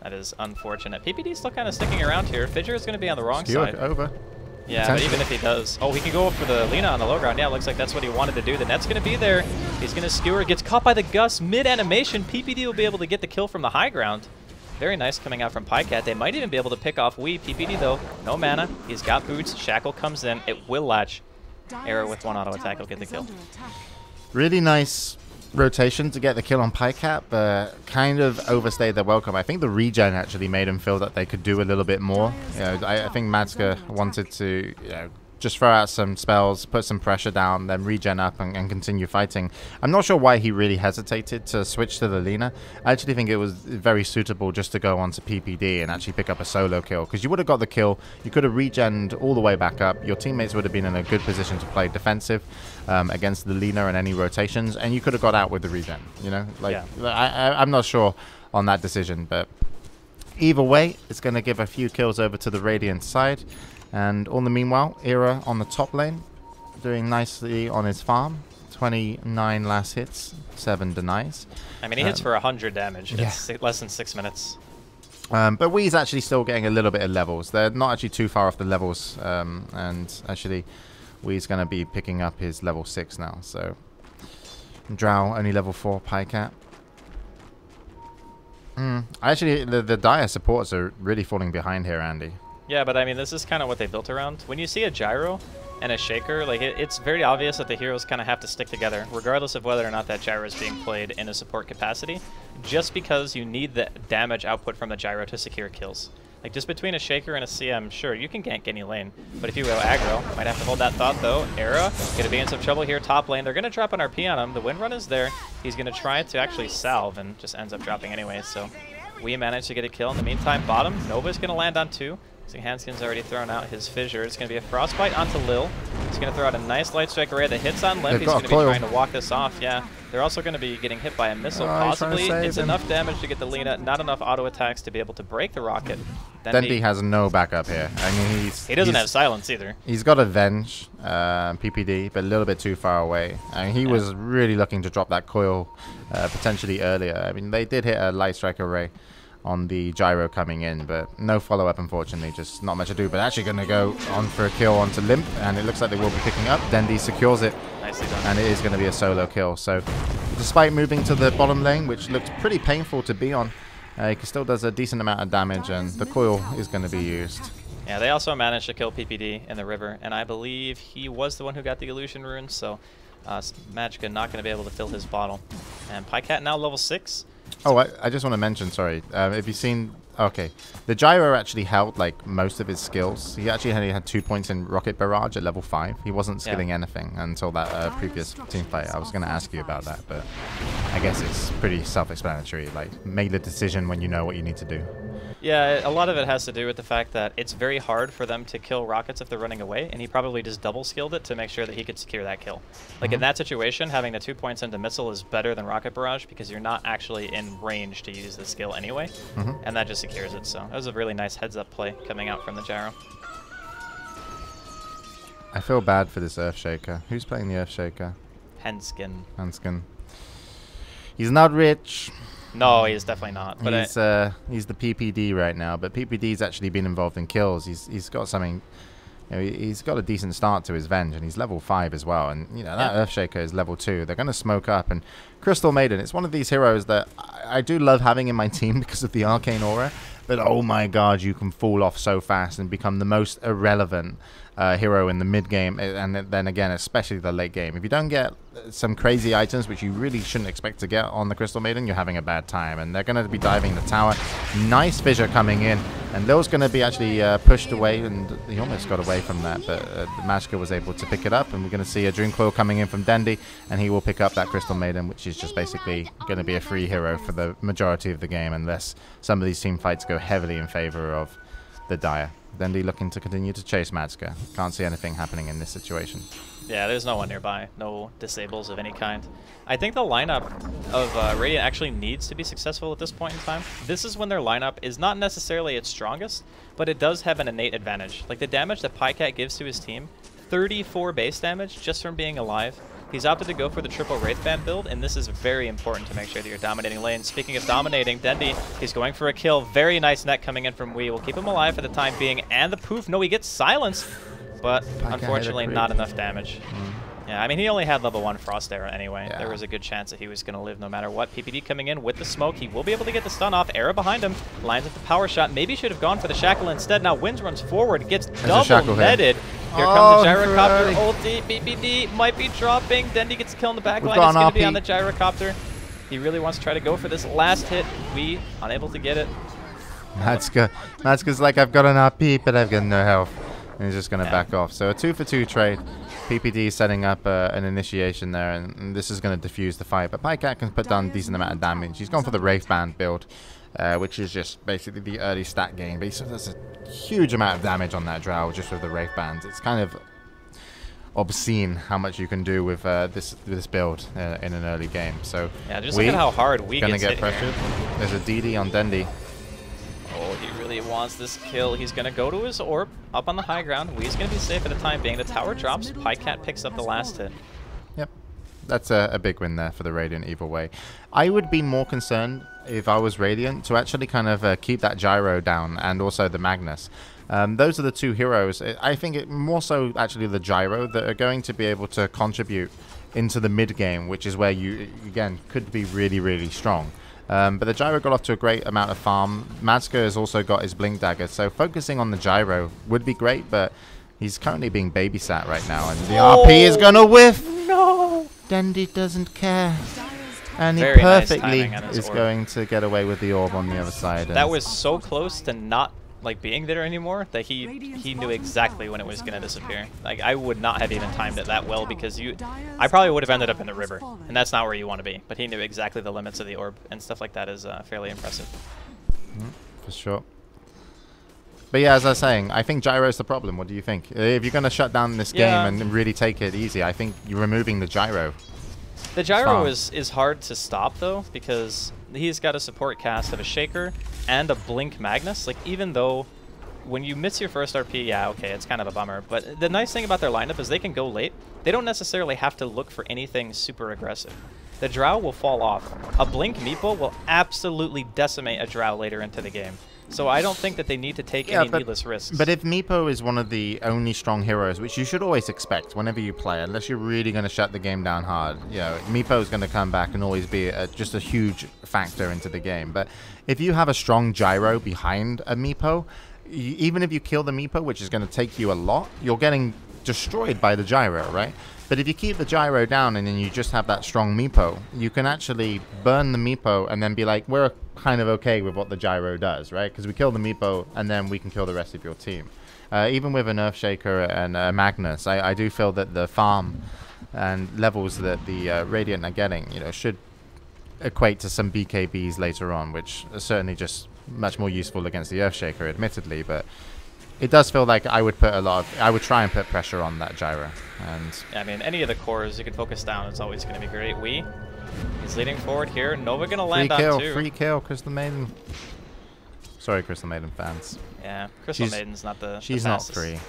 That is unfortunate. PPD's still kind of sticking around here. Fissure is going to be on the wrong Skewer side. over. Yeah, but even if he does... Oh, he can go for the Lina on the low ground. Yeah, looks like that's what he wanted to do. The net's going to be there. He's going to skewer. Gets caught by the Gus mid-animation. PPD will be able to get the kill from the high ground. Very nice coming out from Pajkatt. They might even be able to pick off Wii. PPD, though, no mana. He's got boots. Shackle comes in. It will latch. Arrow with 1 auto attack will get the kill. Really nice rotation to get the kill on Pajkatt, but kind of overstayed their welcome. I think the regen actually made him feel that they could do a little bit more. I think Madska wanted to just throw out some spells, put some pressure down, then regen up and continue fighting. I'm not sure why he really hesitated to switch to the Lina. I actually think it was very suitable just to go onto PPD and actually pick up a solo kill, because you would have got the kill, you could have regened all the way back up, your teammates would have been in a good position to play defensive against the Lina and any rotations, and you could have got out with the regen, you know? Like, yeah. I'm not sure on that decision, but either way, it's going to give a few kills over to the Radiant side. And all the meanwhile, Era on the top lane, doing nicely on his farm. 29 last hits, 7 denies. I mean, he hits for 100 damage. Yeah. It's less than 6 minutes. But Wii's actually still getting a little bit of levels. They're not actually too far off the levels. And actually, Wii's going to be picking up his level 6 now. So, Drow, only level 4, Pajkatt. Actually, the dire supports are really falling behind here, Andy. Yeah, but I mean, this is kind of what they built around. When you see a gyro and a shaker, like it's very obvious that the heroes kind of have to stick together, regardless of whether or not that gyro is being played in a support capacity, just because you need the damage output from the gyro to secure kills. Like, just between a Shaker and a CM, sure, you can gank any lane. But if you go aggro, might have to hold that thought, though. Era, going to be in some trouble here top lane. They're going to drop an RP on him. The wind run is there. He's going to try to actually salve and just ends up dropping anyway. So we managed to get a kill. In the meantime, bottom, Nova's going to land on 2. So Hanskin's already thrown out his fissure. It's going to be a frostbite onto Lil. He's going to throw out a nice light strike array that hits on Limp. He's going to be trying to walk this off. Yeah, they're also going to be getting hit by a missile. Possibly it's enough damage to get the Lina, not enough auto attacks to be able to break the rocket. Dendi has no backup here. I mean, he doesn't have silence either. He's got Avenge, PPD, but a little bit too far away. I mean, he was really looking to drop that coil potentially earlier. I mean, they did hit a light strike array on the gyro coming in, but no follow-up, unfortunately. Just not much to do, but actually going to go on for a kill onto Limp, and it looks like they will be picking up. Dendi secures it, nicely done. And it is going to be a solo kill. So despite moving to the bottom lane, which looked pretty painful to be on, he still does a decent amount of damage, and the coil is going to be used. Yeah, they also managed to kill PPD in the river, and I believe he was the one who got the illusion rune, so Magica not going to be able to fill his bottle. And Pajkatt now level 6. Oh, I just want to mention, sorry, have you seen... Okay, the gyro actually held like most of his skills. He actually only had 2 points in Rocket Barrage at level 5. He wasn't skilling anything until that previous team fight. I was going to ask you about that, but I guess it's pretty self-explanatory. Like, make the decision when you know what you need to do. Yeah, a lot of it has to do with the fact that it's very hard for them to kill rockets if they're running away, and he probably just double skilled it to make sure that he could secure that kill. Like in that situation, having the 2 points into missile is better than Rocket Barrage because you're not actually in range to use the skill anyway, and that just secures it. So that was a really nice heads-up play coming out from the gyro. I feel bad for this Earthshaker. Who's playing the Earthshaker? Hanskin. He's not rich. No, he's definitely not. But he's the PPD right now, but PPD's actually been involved in kills. He's got something. You know, he's got a decent start to his Venge, and he's level 5 as well. And you know that Earthshaker is level 2. They're going to smoke up. And Crystal Maiden, it's one of these heroes that I do love having in my team because of the arcane aura. But oh my god, you can fall off so fast and become the most irrelevant hero in the mid game, and then again, especially the late game. If you don't get some crazy items, which you really shouldn't expect to get on the Crystal Maiden, you're having a bad time. And they're going to be diving the tower. Nice fissure coming in, and Lil's going to be actually pushed away, and he almost got away from that, but Mashka was able to pick it up, and we're going to see a Dream Coil coming in from Dendi, and he will pick up that Crystal Maiden, which is just basically going to be a free hero for the majority of the game, unless some of these team fights go heavily in favor of the Dire. Dendi looking to continue to chase Madska. Can't see anything happening in this situation. Yeah, there's no one nearby. No disables of any kind. I think the lineup of Radiant actually needs to be successful at this point in time. This is when their lineup is not necessarily its strongest, but it does have an innate advantage. Like the damage that Pajkatt gives to his team, 34 base damage just from being alive. He's opted to go for the triple Wraithband build, and this is very important to make sure that you're dominating lanes. Speaking of dominating, Dendi, he's going for a kill. Very nice net coming in from Wii. We'll keep him alive for the time being. And the poof, no, he gets silenced, but unfortunately not enough damage. Yeah, I mean, he only had level 1 Frost Era anyway. Yeah. There was a good chance that he was going to live no matter what. PPD coming in with the smoke. He will be able to get the stun off. Era behind him. Lines up the power shot. Maybe should have gone for the Shackle instead. Now Winds runs forward. Gets double netted. Here comes the Gyrocopter. Ulti. PPD might be dropping. Dendi gets a kill in the back line. It's going to be on the Gyrocopter. He really wants to try to go for this last hit. We unable to get it. Matsuka's like, I've got an RP, but I've got no health. And he's just going to back off. So a 2-for-2 trade. PPD setting up an initiation there, and this is going to diffuse the fight. But Pajkatt can put down a decent amount of damage. He's gone for the Wraithband build, which is just basically the early stat game. But he does a huge amount of damage on that Drow just with the Wraithband. It's kind of obscene how much you can do with this build in an early game. So yeah, just look at how hard we gonna get pressured. There's a DD on Dendi. Oh, he really wants this kill. He's going to go to his orb up on the high ground. Wee's going to be safe for the time being. The tower drops. Pajkatt picks up the last hit. Yep. That's a big win there for the Radiant either way. I would be more concerned if I was Radiant to actually kind of keep that Gyro down and also the Magnus. Those are the two heroes. I think it more so actually the Gyro that are going to be able to contribute into the mid game, which is where you, again, could be really, really strong. But the Gyro got off to a great amount of farm. Madska has also got his Blink Dagger, so focusing on the Gyro would be great, but he's currently being babysat right now, and the RP is going to whiff! No! Dendi doesn't care. And he perfectly is going to get away with the orb on the other side. That was so close to not like being there anymore that he knew exactly when it was going to disappear. Like I would not have even timed it that well because I probably would have ended up in the river, and that's not where you want to be. But he knew exactly the limits of the orb, and stuff like that is fairly impressive. For sure. But yeah, as I was saying, I think gyro's the problem. What do you think? If you're going to shut down this game and really take it easy, I think you're removing the gyro. The gyro is hard to stop though, because he's got a support cast of a Shaker and a Blink Magnus. Like even though when you miss your first RP, yeah, okay, it's kind of a bummer. But the nice thing about their lineup is they can go late. They don't necessarily have to look for anything super aggressive. The Drow will fall off. A Blink Meepo will absolutely decimate a Drow later into the game. So I don't think that they need to take any needless risks. But if Meepo is one of the only strong heroes, which you should always expect whenever you play, unless you're really going to shut the game down hard, you know, Meepo is going to come back and always be just a huge factor into the game. But if you have a strong gyro behind a Meepo, even if you kill the Meepo, which is going to take you a lot, you're getting destroyed by the gyro, right? But if you keep the gyro down and then you just have that strong Meepo, you can actually burn the Meepo and then be like, we're kind of okay with what the gyro does, right? Because we kill the Meepo and then we can kill the rest of your team. Even with an Earthshaker and a Magnus, I do feel that the farm and levels that the Radiant are getting, you know, should equate to some BKBs later on, which are certainly just much more useful against the Earthshaker, admittedly, but it does feel like I would try and put pressure on that gyro. And yeah, I mean, any of the cores you can focus down is always going to be great. He's leading forward here. Nova going to land on two. Free kill, Crystal Maiden. Sorry, Crystal Maiden fans. Yeah, Crystal Maiden's not the She's not free.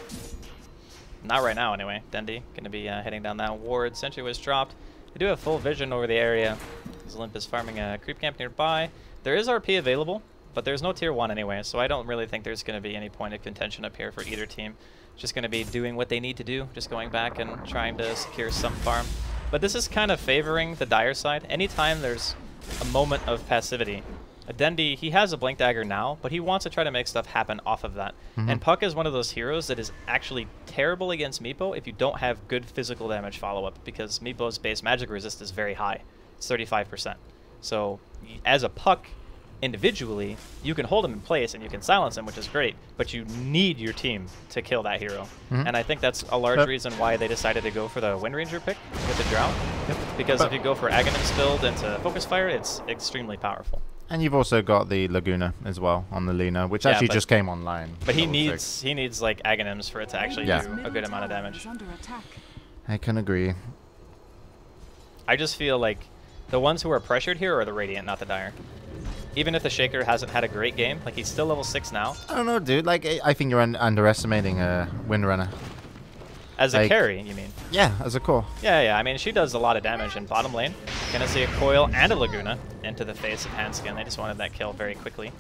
Not right now, anyway. Dendi going to be heading down that ward. Sentry was dropped. They do have full vision over the area. Zlimp is farming a creep camp nearby. There is RP available, but there's no tier 1 anyway, so I don't really think there's going to be any point of contention up here for either team. It's just going to be doing what they need to do, just going back and trying to secure some farm. But this is kind of favoring the Dire side. Anytime there's a moment of passivity, Dendi, he has a Blink Dagger now, but he wants to try to make stuff happen off of that. And Puck is one of those heroes that is actually terrible against Meepo if you don't have good physical damage follow-up, because Meepo's base magic resist is very high. It's 35%. So as a Puck, individually, you can hold him in place and you can silence him, which is great, but you need your team to kill that hero. And I think that's a large reason why they decided to go for the Wind Ranger pick with the Drow. Because if you go for Aghanim's build into Focus Fire, it's extremely powerful. And you've also got the Laguna as well on the Lina, which actually just came online. But he needs like Aghanims for it to actually do a good amount of damage. I can agree. I just feel like the ones who are pressured here are the Radiant, not the Dire. Even if the Shaker hasn't had a great game, like he's still level 6 now. I don't know, dude. Like I think you're underestimating Windrunner. As a carry, you mean? Yeah, as a core. Yeah. I mean, she does a lot of damage in bottom lane. Gonna see a Coil and a Laguna into the face of Hanskin. They just wanted that kill very quickly.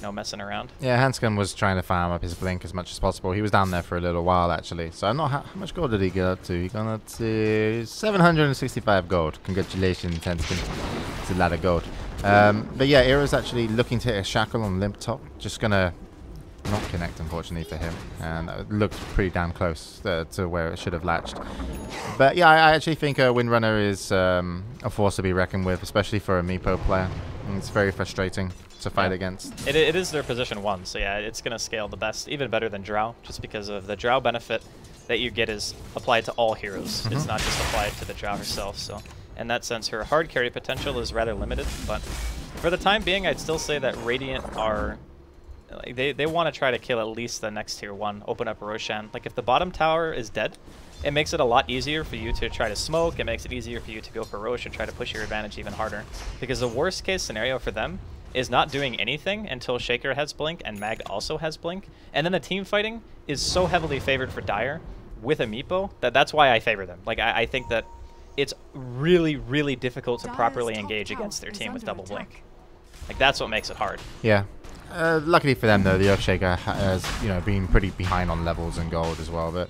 No messing around. Yeah, Hanskin was trying to farm up his Blink as much as possible. He was down there for a little while, actually. So I don't know how much gold did he get up to. He got up to 765 gold. Congratulations, Hanskin. It's a lot of gold. But yeah, Era's actually looking to hit a Shackle on Limp Top. Just gonna not connect, unfortunately, for him. And it looked pretty damn close to where it should have latched. But yeah, I actually think Windrunner is a force to be reckoned with, especially for a Meepo player. And it's very frustrating to fight against. It is their position 1, so yeah, it's gonna scale the best, even better than Drow, just because of the Drow benefit that you get is applied to all heroes. It's not just applied to the Drow herself, so in that sense, her hard carry potential is rather limited, but for the time being, I'd still say that Radiant are... Like they want to try to kill at least the next tier 1, open up Roshan. Like if the bottom tower is dead, it makes it a lot easier for you to try to smoke. It makes it easier for you to go for Rosh and try to push your advantage even harder. Because the worst case scenario for them is not doing anything until Shaker has Blink and Mag also has Blink. And then the team fighting is so heavily favored for Dire with a Meepo that's why I favor them. Like I think that it's really, really difficult to properly engage against their team with double Blink. Like that's what makes it hard. Yeah. Luckily for them, though, the Earthshaker has, been pretty behind on levels and gold as well. But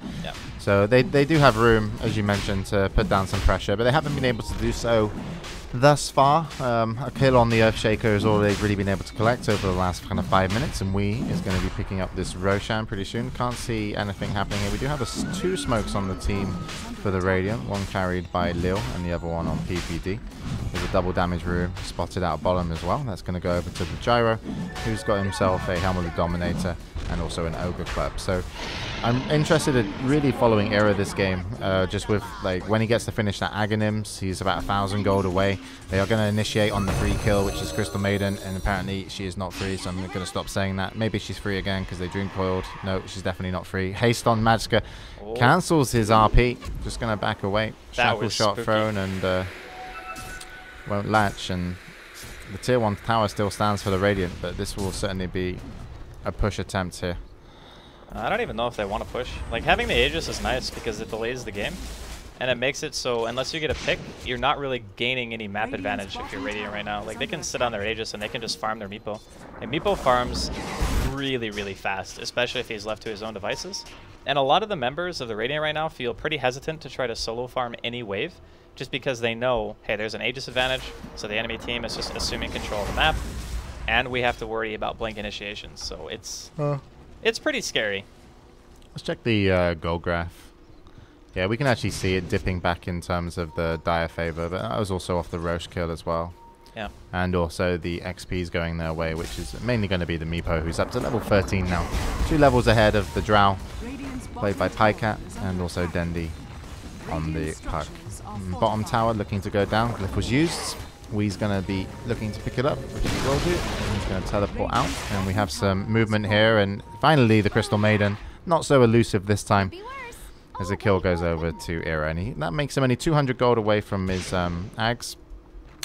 so they do have room, as you mentioned, to put down some pressure, but they haven't been able to do so thus far. A kill on the Earthshaker is all they've really been able to collect over the last kind of 5 minutes, and is going to be picking up this Roshan pretty soon. Can't see anything happening here. We do have 2 smokes on the team for the Radiant, one carried by Lil and the other one on PPD. There's a double damage room spotted out bottom as well. That's going to go over to the Gyro, who's got himself a Helm of the Dominator and also an Ogre Club. So I'm interested in really following Era this game, just with like when he gets to finish that Aghanims, he's about 1,000 gold away. They are going to initiate on the free kill, which is Crystal Maiden, and apparently she is not free, so I'm going to stop saying that. Maybe she's free again because they Dream Coiled. No, she's definitely not free. Haste on Magska cancels his RP, just going to back away. Shackle shot thrown and won't latch, and the tier 1 tower still stands for the Radiant, but this will certainly be a push attempt here. I don't even know if they want to push. Like, having the Aegis is nice because it delays the game, and it makes it so unless you get a pick, you're not really gaining any map advantage if you're Radiant right now. Like, they can sit on their Aegis and they can just farm their Meepo. And Meepo farms really, really fast, especially if he's left to his own devices. And a lot of the members of the Radiant right now feel pretty hesitant to try to solo farm any wave, just because they know, hey, there's an Aegis advantage, so the enemy team is just assuming control of the map, and we have to worry about blink initiations. So it's pretty scary. Let's check the goal graph. Yeah, we can actually see it dipping back in terms of the dire favor, but that was also off the Roche kill as well. Yeah. And also the XP's going their way, which is mainly going to be the Meepo, who's up to level 13 now. 2 levels ahead of the Drow, played by Pajkatt, and also Dendi on the puck. Bottom tower looking to go down. Glyph was used. Wee's going to be looking to pick it up, which he will do. He's going to teleport out. And we have some movement here. And finally, the Crystal Maiden. Not so elusive this time, as the kill goes over to Era. And that makes him only 200 gold away from his Ags.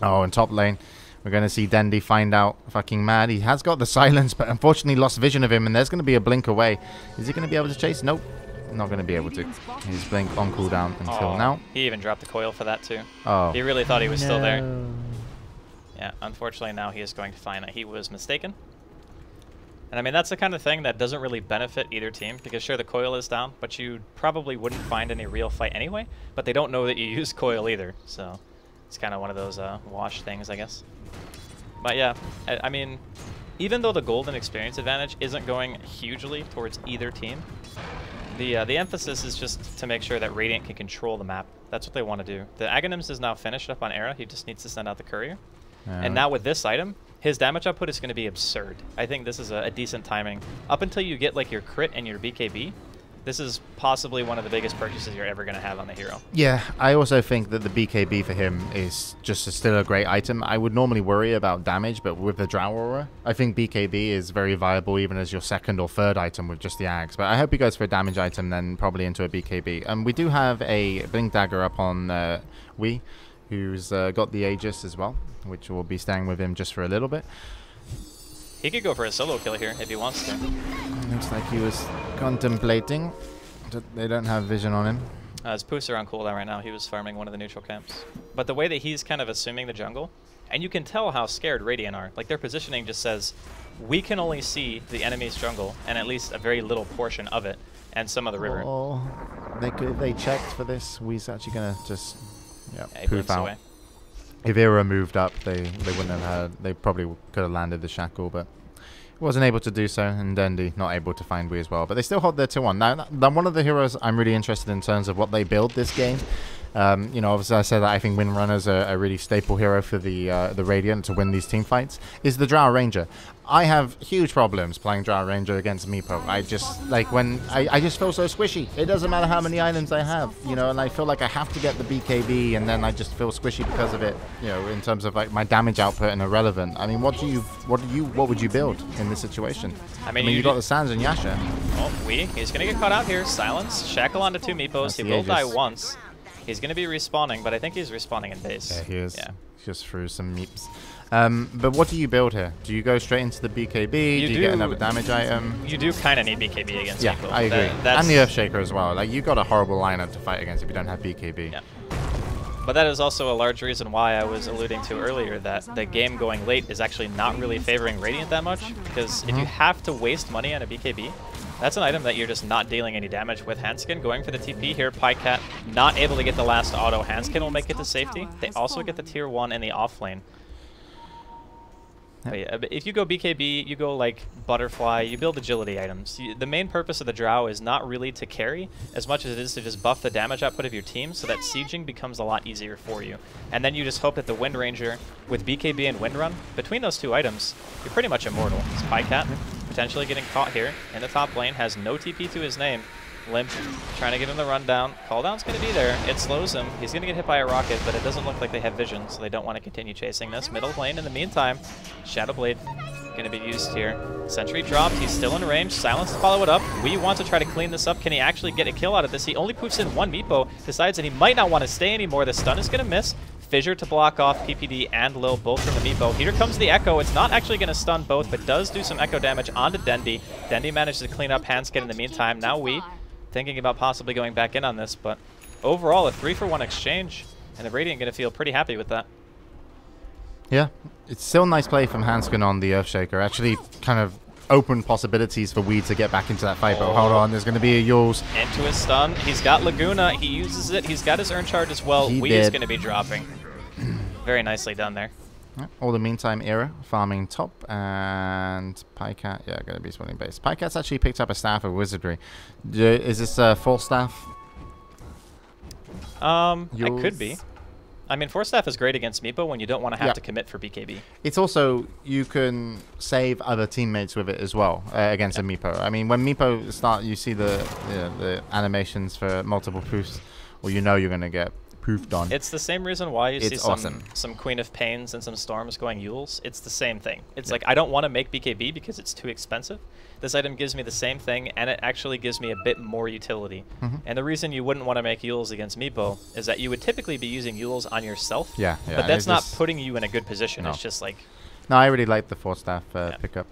Oh, in top lane, we're going to see Dendi find out fucking mad. He has got the silence, but unfortunately lost vision of him. And there's going to be a blink away. Is he going to be able to chase? Nope. Not going to be able to. He's blink on cooldown until now. He even dropped the coil for that too. Oh. He really thought he was still there. Yeah, unfortunately now he is going to find that he was mistaken. And I mean, that's the kind of thing that doesn't really benefit either team, because sure, the coil is down, but you probably wouldn't find any real fight anyway, but they don't know that you use coil either, so it's kind of one of those wash things, I guess. But yeah, I mean, even though the golden experience advantage isn't going hugely towards either team, the emphasis is just to make sure that Radiant can control the map. That's what they want to do. The Aghanims is now finished up on Era. He just needs to send out the courier. Yeah. And now with this item, his damage output is going to be absurd. I think this is a decent timing. Up until you get like your crit and your BKB, this is possibly one of the biggest purchases you're ever going to have on the hero. Yeah, I also think that the BKB for him is just still a great item. I would normally worry about damage, but with the Drow Aura, I think BKB is very viable even as your second or third item with just the Ags. But I hope he goes for a damage item, then probably into a BKB. We do have a Blink Dagger up on Wee, who's got the Aegis as well, which will be staying with him just for a little bit. He could go for a solo kill here if he wants to. Looks like he was contemplating. They don't have vision on him. His Poos are on cooldown right now. He was farming one of the neutral camps. But the way that he's kind of assuming the jungle, and you can tell how scared Radiant are. Like, their positioning just says, we can only see the enemy's jungle, and at least a very little portion of it, and some of the river. Oh, they checked for this. We's actually going to just poof out. Away. If Era moved up, they wouldn't have had. They probably could have landed the shackle, but wasn't able to do so. And Dendi not able to find Wee as well. But they still hold their 2-1. Now, one of the heroes I'm really interested in terms of what they build this game. You know, obviously I said that I think Windrunner's a really staple hero for the Radiant to win these team fights. Is the Drow Ranger. I have huge problems playing Drow Ranger against Meepo. I just, like, when I just feel so squishy. It doesn't matter how many items I have, you know, and I feel like I have to get the BKB, and then I just feel squishy because of it, you know, in terms of like my damage output and irrelevant. I mean, what would you build in this situation? I mean you got the Sands and Yasha. Oh, he's gonna get caught out here. Silence, shackle onto 2 Meepos. He will die once. He's going to be respawning, but I think he's respawning in base. Yeah, he is. Yeah. Just through some meeps. But what do you build here? Do you go straight into the BKB? Do you get another damage item? You do kind of need BKB against people. Yeah, I agree. And the Earthshaker as well. Like, you got a horrible lineup to fight against if you don't have BKB. Yeah. But that is also a large reason why I was alluding to earlier that the game going late is actually not really favoring Radiant that much, because if you have to waste money on a BKB, that's an item that you're just not dealing any damage with. Handskin going for the TP here. Pajkatt not able to get the last auto. Handskin will make it to safety. They also get the tier 1 in the off lane. But yeah, if you go BKB, you go like Butterfly, you build agility items. The main purpose of the Drow is not really to carry as much as it is to just buff the damage output of your team so that sieging becomes a lot easier for you. And then you just hope that the Wind Ranger with BKB and Windrun, between those 2 items, you're pretty much immortal. It's Pajkatt potentially getting caught here in the top lane, has no TP to his name. Limp trying to give him the rundown. Cooldown's going to be there. It slows him. He's going to get hit by a rocket, but it doesn't look like they have vision, so they don't want to continue chasing this. Middle lane in the meantime, Shadow Blade going to be used here. Sentry dropped. He's still in range. Silence to follow it up. We want to try to clean this up. Can he actually get a kill out of this? He only poofs in one Meepo. Decides that he might not want to stay anymore. The stun is going to miss. Fissure to block off PPD and Lil both from the Meepo. Here comes the Echo. It's not actually going to stun both, but does do some Echo damage onto Dendi. Dendi manages to clean up Handskid in the meantime. Now we thinking about possibly going back in on this, but overall a 3-for-1 exchange, and the Radiant going to feel pretty happy with that. Yeah, it's still a nice play from Hanskin on the Earthshaker. Actually kind of open possibilities for Weed to get back into that fight, but hold on, there's going to be a Yules. Into his stun. He's got Laguna. He uses it. He's got his Urn Charge as well. Weed is going to be dropping. Very nicely done there. All the meantime, Era farming top, and Pajkatt, yeah, going to be splitting base. Pajkatt's actually picked up a staff of wizardry. Is this a full staff? It could be. I mean, Force Staff is great against Meepo when you don't want to have to commit for BKB. It's also, you can save other teammates with it as well against a Meepo. I mean, when Meepo start, you see the animations for multiple proofs, or you know you're going to get proofed on. It's the same reason why you see awesome. some Queen of Pains and some Storms going Yules. It's the same thing. It's like, I don't want to make BKB because it's too expensive. This item gives me the same thing, and it actually gives me a bit more utility. And the reason you wouldn't want to make Yules against Meepo is that you would typically be using Yules on yourself. Yeah. But that's not putting you in a good position. No. It's just like... No, I really like the Force Staff pickup.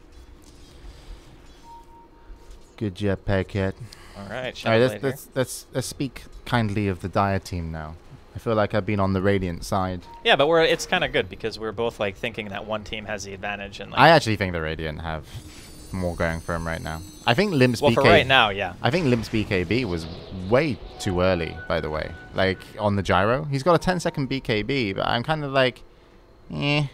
Good job, Pajkatt. All right, let's speak kindly of the Dire team now. I feel like I've been on the Radiant side. Yeah, but it's kind of good because we're both like thinking that one team has the advantage. And like, I actually think the Radiant have more going for him right now. I think Limp's for right now, yeah. I think Limp's BKB was way too early, by the way. Like, on the gyro. He's got a 10-second BKB, but I'm kind of like, eh.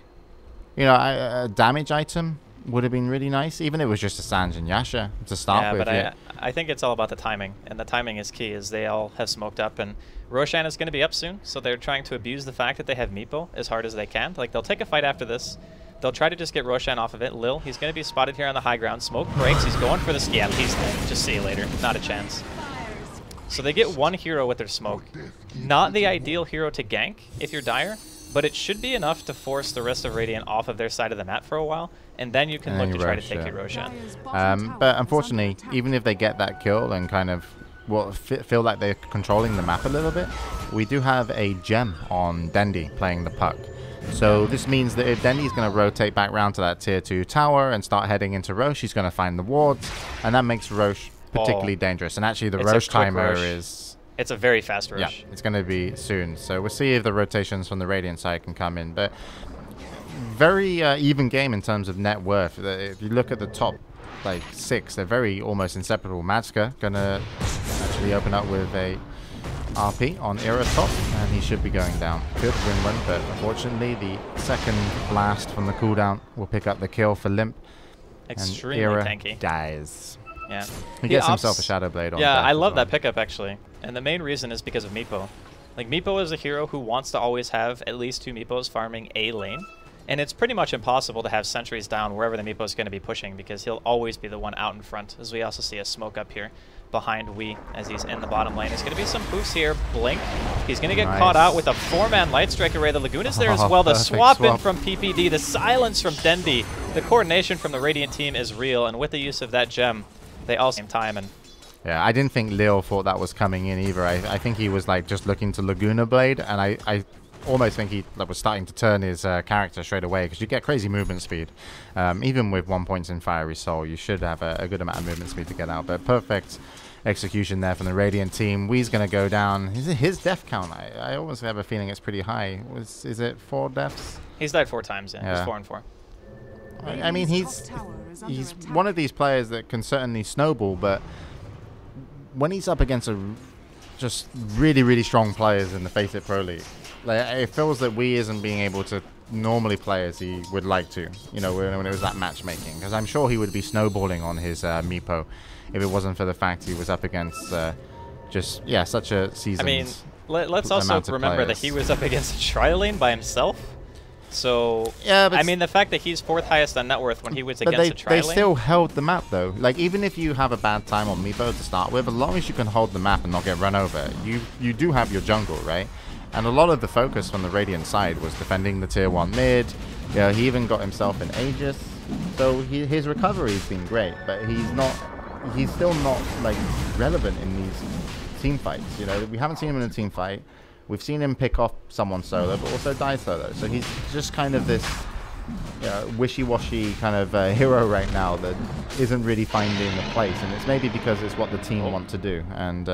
You know, a damage item would have been really nice, even if it was just a Sanj and Yasha to start with. But I think it's all about the timing, and the timing is key, as they all have smoked up, and Roshan is going to be up soon, so they're trying to abuse the fact that they have Meepo as hard as they can. Like, they'll take a fight after this. They'll try to just get Roshan off of it. Lil, he's going to be spotted here on the high ground. Smoke breaks. He's going for this. Yeah, he's dead. Just see you later. Not a chance. So they get one hero with their smoke. Not the ideal hero to gank if you're Dire, but it should be enough to force the rest of Radiant off of their side of the map for a while, and then you can look to try to take your Roshan. But unfortunately, even if they get that kill and kind of feel like they're controlling the map a little bit, we do have a gem on Dendi playing the puck. So this means that if Dendi's going to rotate back round to that tier 2 tower and start heading into Roche, he's going to find the wards, and that makes Roche particularly dangerous. And actually the Roche timer is... It's a very fast Roche. Yeah, it's going to be soon. So we'll see if the rotations from the Radiant side can come in. But very even game in terms of net worth. If you look at the top like 6, they're very almost inseparable. Matska going to actually open up with a RP on Era top, and he should be going down. Could win one, but unfortunately the second blast from the cooldown will pick up the kill for Limp. Extremely and Era tanky. Dies. Yeah. He gets himself a Shadow Blade on. Yeah, I love that pickup actually. And the main reason is because of Meepo. Like, Meepo is a hero who wants to always have at least 2 Meepos farming a lane. And it's pretty much impossible to have sentries down wherever the Meepo is going to be pushing, because he'll always be the one out in front, as we also see a smoke up here behind Wee as he's in the bottom lane. There's going to be some boosts here. Blink. He's going to get caught out with a 4-man Light Strike array. The Laguna's there as well. The swap in from PPD. The silence from Dendi. The coordination from the Radiant team is real, and with the use of that gem, they all same time. And yeah, I didn't think Lil thought that was coming in either. I think he was like just looking to Laguna Blade, and I almost think he was starting to turn his character straight away, because you get crazy movement speed. Even with 1 point in Fiery Soul, you should have a good amount of movement speed to get out. But perfect execution there from the Radiant team. Wee's going to go down. His death count, I almost have a feeling it's pretty high. Is it 4 deaths? He's died 4 times, yeah. He's 4 and 4. I mean, he's one of these players that can certainly snowball, but when he's up against just really, really strong players in the FACEIT Pro League, like, it feels that Wee isn't being able to normally play as he would like to, you know, when it was that matchmaking. Because I'm sure he would be snowballing on his Meepo if it wasn't for the fact he was up against such a seasoned. I mean, let's also remember that he was up against a Tri lane by himself. So, yeah, but I mean, the fact that he's 4th highest on net worth when he was but against a they tri-lane. still held the map though. Like even if you have a bad time on Meepo to start with, as long as you can hold the map and not get run over, you do have your jungle, right? And a lot of the focus from the Radiant side was defending the tier 1 mid. Yeah, he even got himself an Aegis. So his recovery's been great, but he's still not like relevant in these team fights. You know, we haven't seen him in a team fight. We've seen him pick off someone solo, but also die solo. So he's just kind of this wishy-washy kind of hero right now that isn't really finding a place. And it's maybe because it's what the team want to do. And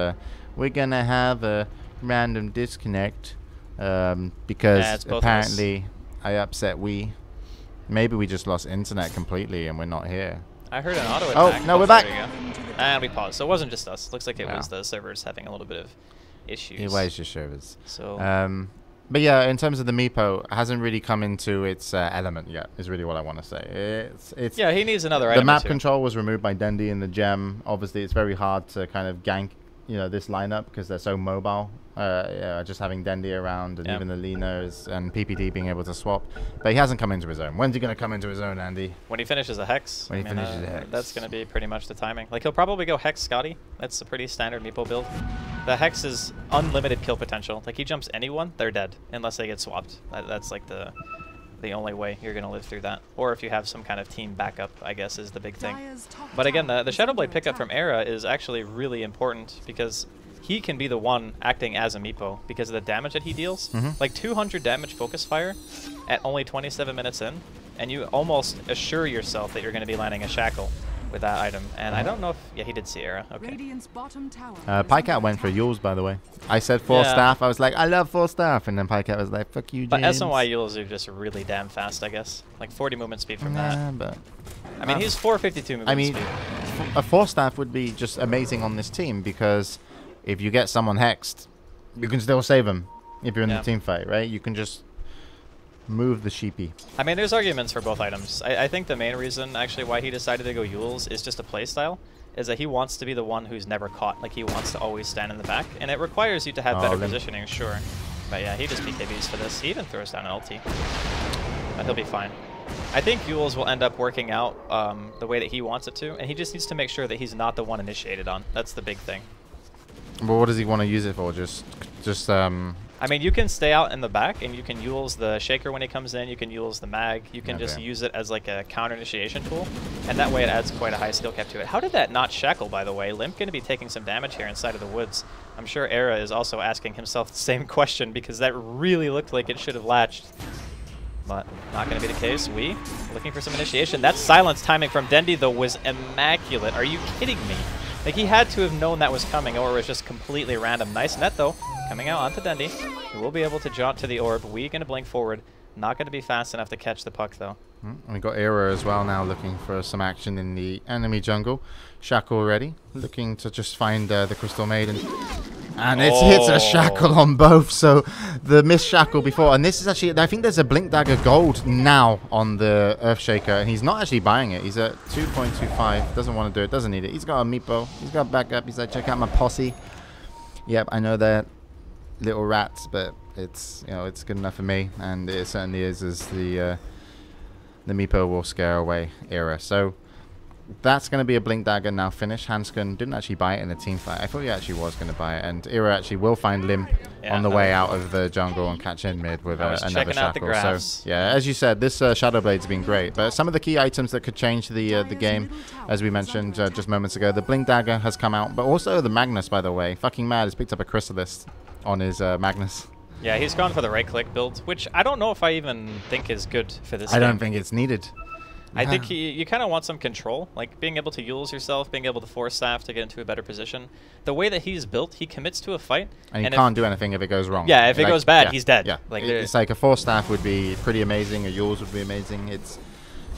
we're going to have a random disconnect because apparently I upset we. Maybe we just lost internet completely and we're not here. I heard an auto attack. Oh, no, we're back. And we paused. So it wasn't just us. Looks like it was the servers having a little bit of issues. It was just servers. So, but yeah, in terms of the Meepo, it hasn't really come into its element yet, is really what I want to say. It's yeah, he needs another The item map or two. control was removed by Dendi in the gem. Obviously, it's very hard to kind of gank, this lineup because they're so mobile. Just having Dendi around and even the Linos and PPD being able to swap. But he hasn't come into his own. When's he going to come into his own, Andy? When he finishes a Hex. When he finishes a Hex. That's going to be pretty much the timing. Like, he'll probably go Hex Scotty. That's a pretty standard Meepo build. The Hex is unlimited kill potential. Like, he jumps anyone, they're dead. Unless they get swapped. That's like the only way you're going to live through that. Or if you have some kind of team backup, I guess, is the big thing. But again, the Shadowblade pickup from Era is actually really important because he can be the one acting as a Meepo because of the damage that he deals. Like 200 damage focus fire at only 27 minutes in, and you almost assure yourself that you're going to be landing a shackle with that item. And I don't know if... Yeah, he did see Era. Okay. Pajkatt went for Yules, by the way. I said 4 staff. I was like, I love 4 staff. And then Pajkatt was like, fuck you, James. But SNY Yules are just really damn fast, I guess. Like 40 movement speed from that. But I mean, he's 452 movement speed. A 4 staff would be just amazing on this team because if you get someone hexed, you can still save him if you're in the team fight, right? You can just move the sheepy. I mean, there's arguments for both items. I think the main reason, actually, why he decided to go Yules is just a playstyle, is that he wants to be the one who's never caught. Like, he wants to always stand in the back, and it requires you to have better positioning, sure. But yeah, he just PKBs for this. He even throws down an ulti. But he'll be fine. I think Yules will end up working out the way that he wants it to, and he just needs to make sure that he's not the one initiated on. That's the big thing. Well, what does he want to use it for? Just I mean, you can stay out in the back, and you can Yules the Shaker when he comes in. You can Yules the Mag. You can just use it as like a counter initiation tool, and that way it adds quite a high skill cap to it. How did that not shackle, by the way? Limp going to be taking some damage here inside of the woods. I'm sure Era is also asking himself the same question because that really looked like it should have latched. But not going to be the case. We looking for some initiation. That silence timing from Dendi, though, was immaculate. Are you kidding me? Like, he had to have known that was coming, or it was just completely random. Nice net, though, coming out onto Dendi. He will be able to jaunt to the orb. We going to blink forward. Not going to be fast enough to catch the puck, though. We got Era as well now looking for some action in the enemy jungle. Shackle ready, looking to just find the Crystal Maiden. And it hits a shackle on both, so the missed shackle before. And this is actually, I think there's a Blink Dagger gold now on the Earthshaker, and he's not actually buying it. He's at 2.25, doesn't want to do it, doesn't need it. He's got a Meepo, he's got backup, he's like, check out my posse. Yep, I know they're little rats, but it's, it's good enough for me, and it certainly is as the Meepo will scare away Era. So that's going to be a Blink Dagger now finish. Hansken didn't actually buy it in the team fight. I thought he actually was going to buy it. And Era actually will find Limp on the way out of the jungle and catch in mid with another shackle. So, yeah, as you said, this Shadowblade's been great. But some of the key items that could change the game, as we mentioned just moments ago, the Blink Dagger has come out. But also the Magnus, by the way. Fucking Mad has picked up a Chrysalis on his Magnus. Yeah, he's gone for the right-click build, which I don't know if I even think is good for this I don't think it's needed. I think you kind of want some control, like being able to Yules yourself, being able to force staff to get into a better position. The way that he's built, he commits to a fight. And he can't do anything if it goes wrong. Yeah, if it goes bad, he's dead. Yeah. Like it's like a 4 staff would be pretty amazing, a Yules would be amazing.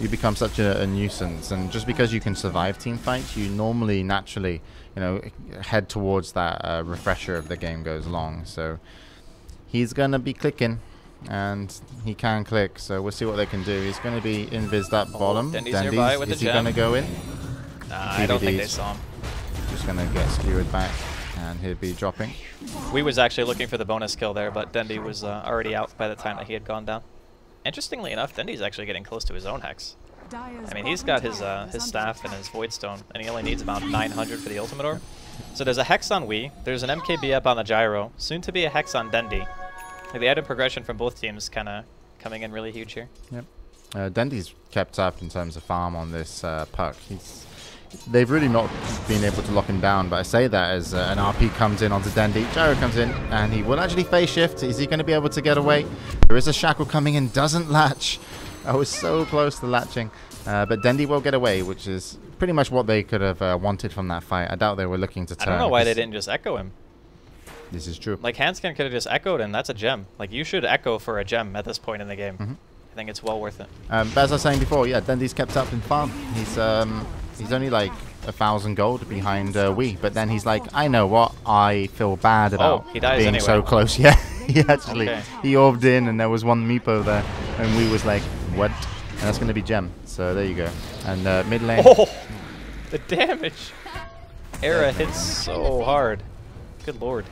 You become such a nuisance, and just because you can survive team fights, you normally naturally, head towards that refresher if the game goes long. So he's going to be clicking. And he can click, so we'll see what they can do. He's going to be invised up bottom. Dendi's nearby with is the he going to go in? Nah, I don't think they saw him. Just going to get skewered back, and he'll be dropping. We was actually looking for the bonus kill there, but Dendi was already out by the time that he had gone down. Interestingly enough, Dendi's actually getting close to his own hex. I mean, he's got his staff and his void stone, and he only needs about 900 for the ultimate orb. So there's a hex on Wii, there's an MKB up on the gyro, soon to be a hex on Dendi. Like, the added progression from both teams kind of coming in really huge here. Yep. Dendi's kept up in terms of farm on this puck. They've really not been able to lock him down, but I say that as an RP comes in onto Dendi, gyro comes in, and he will actually phase shift. Is he going to be able to get away? There is a shackle coming in, doesn't latch. I was so close to latching, but Dendi will get away, which is pretty much what they could have wanted from that fight. I doubt they were looking to turn. I don't know why they didn't just echo him. This is true. Like, Hanskin could have just echoed, and that's a gem. Like, you should echo for a gem at this point in the game. I think it's well worth it. But as I was saying before, yeah, Dendi's kept up in farm. He's only like 1,000 gold behind Wii, but then he's like, I know what, I feel bad about he dies being anyway. so close. Yeah, he actually he orbed in, and there was one meepo there, and Wii was like, what? And that's going to be gem. So there you go. And mid lane. Oh, the damage! Era hits so hard. Good lord.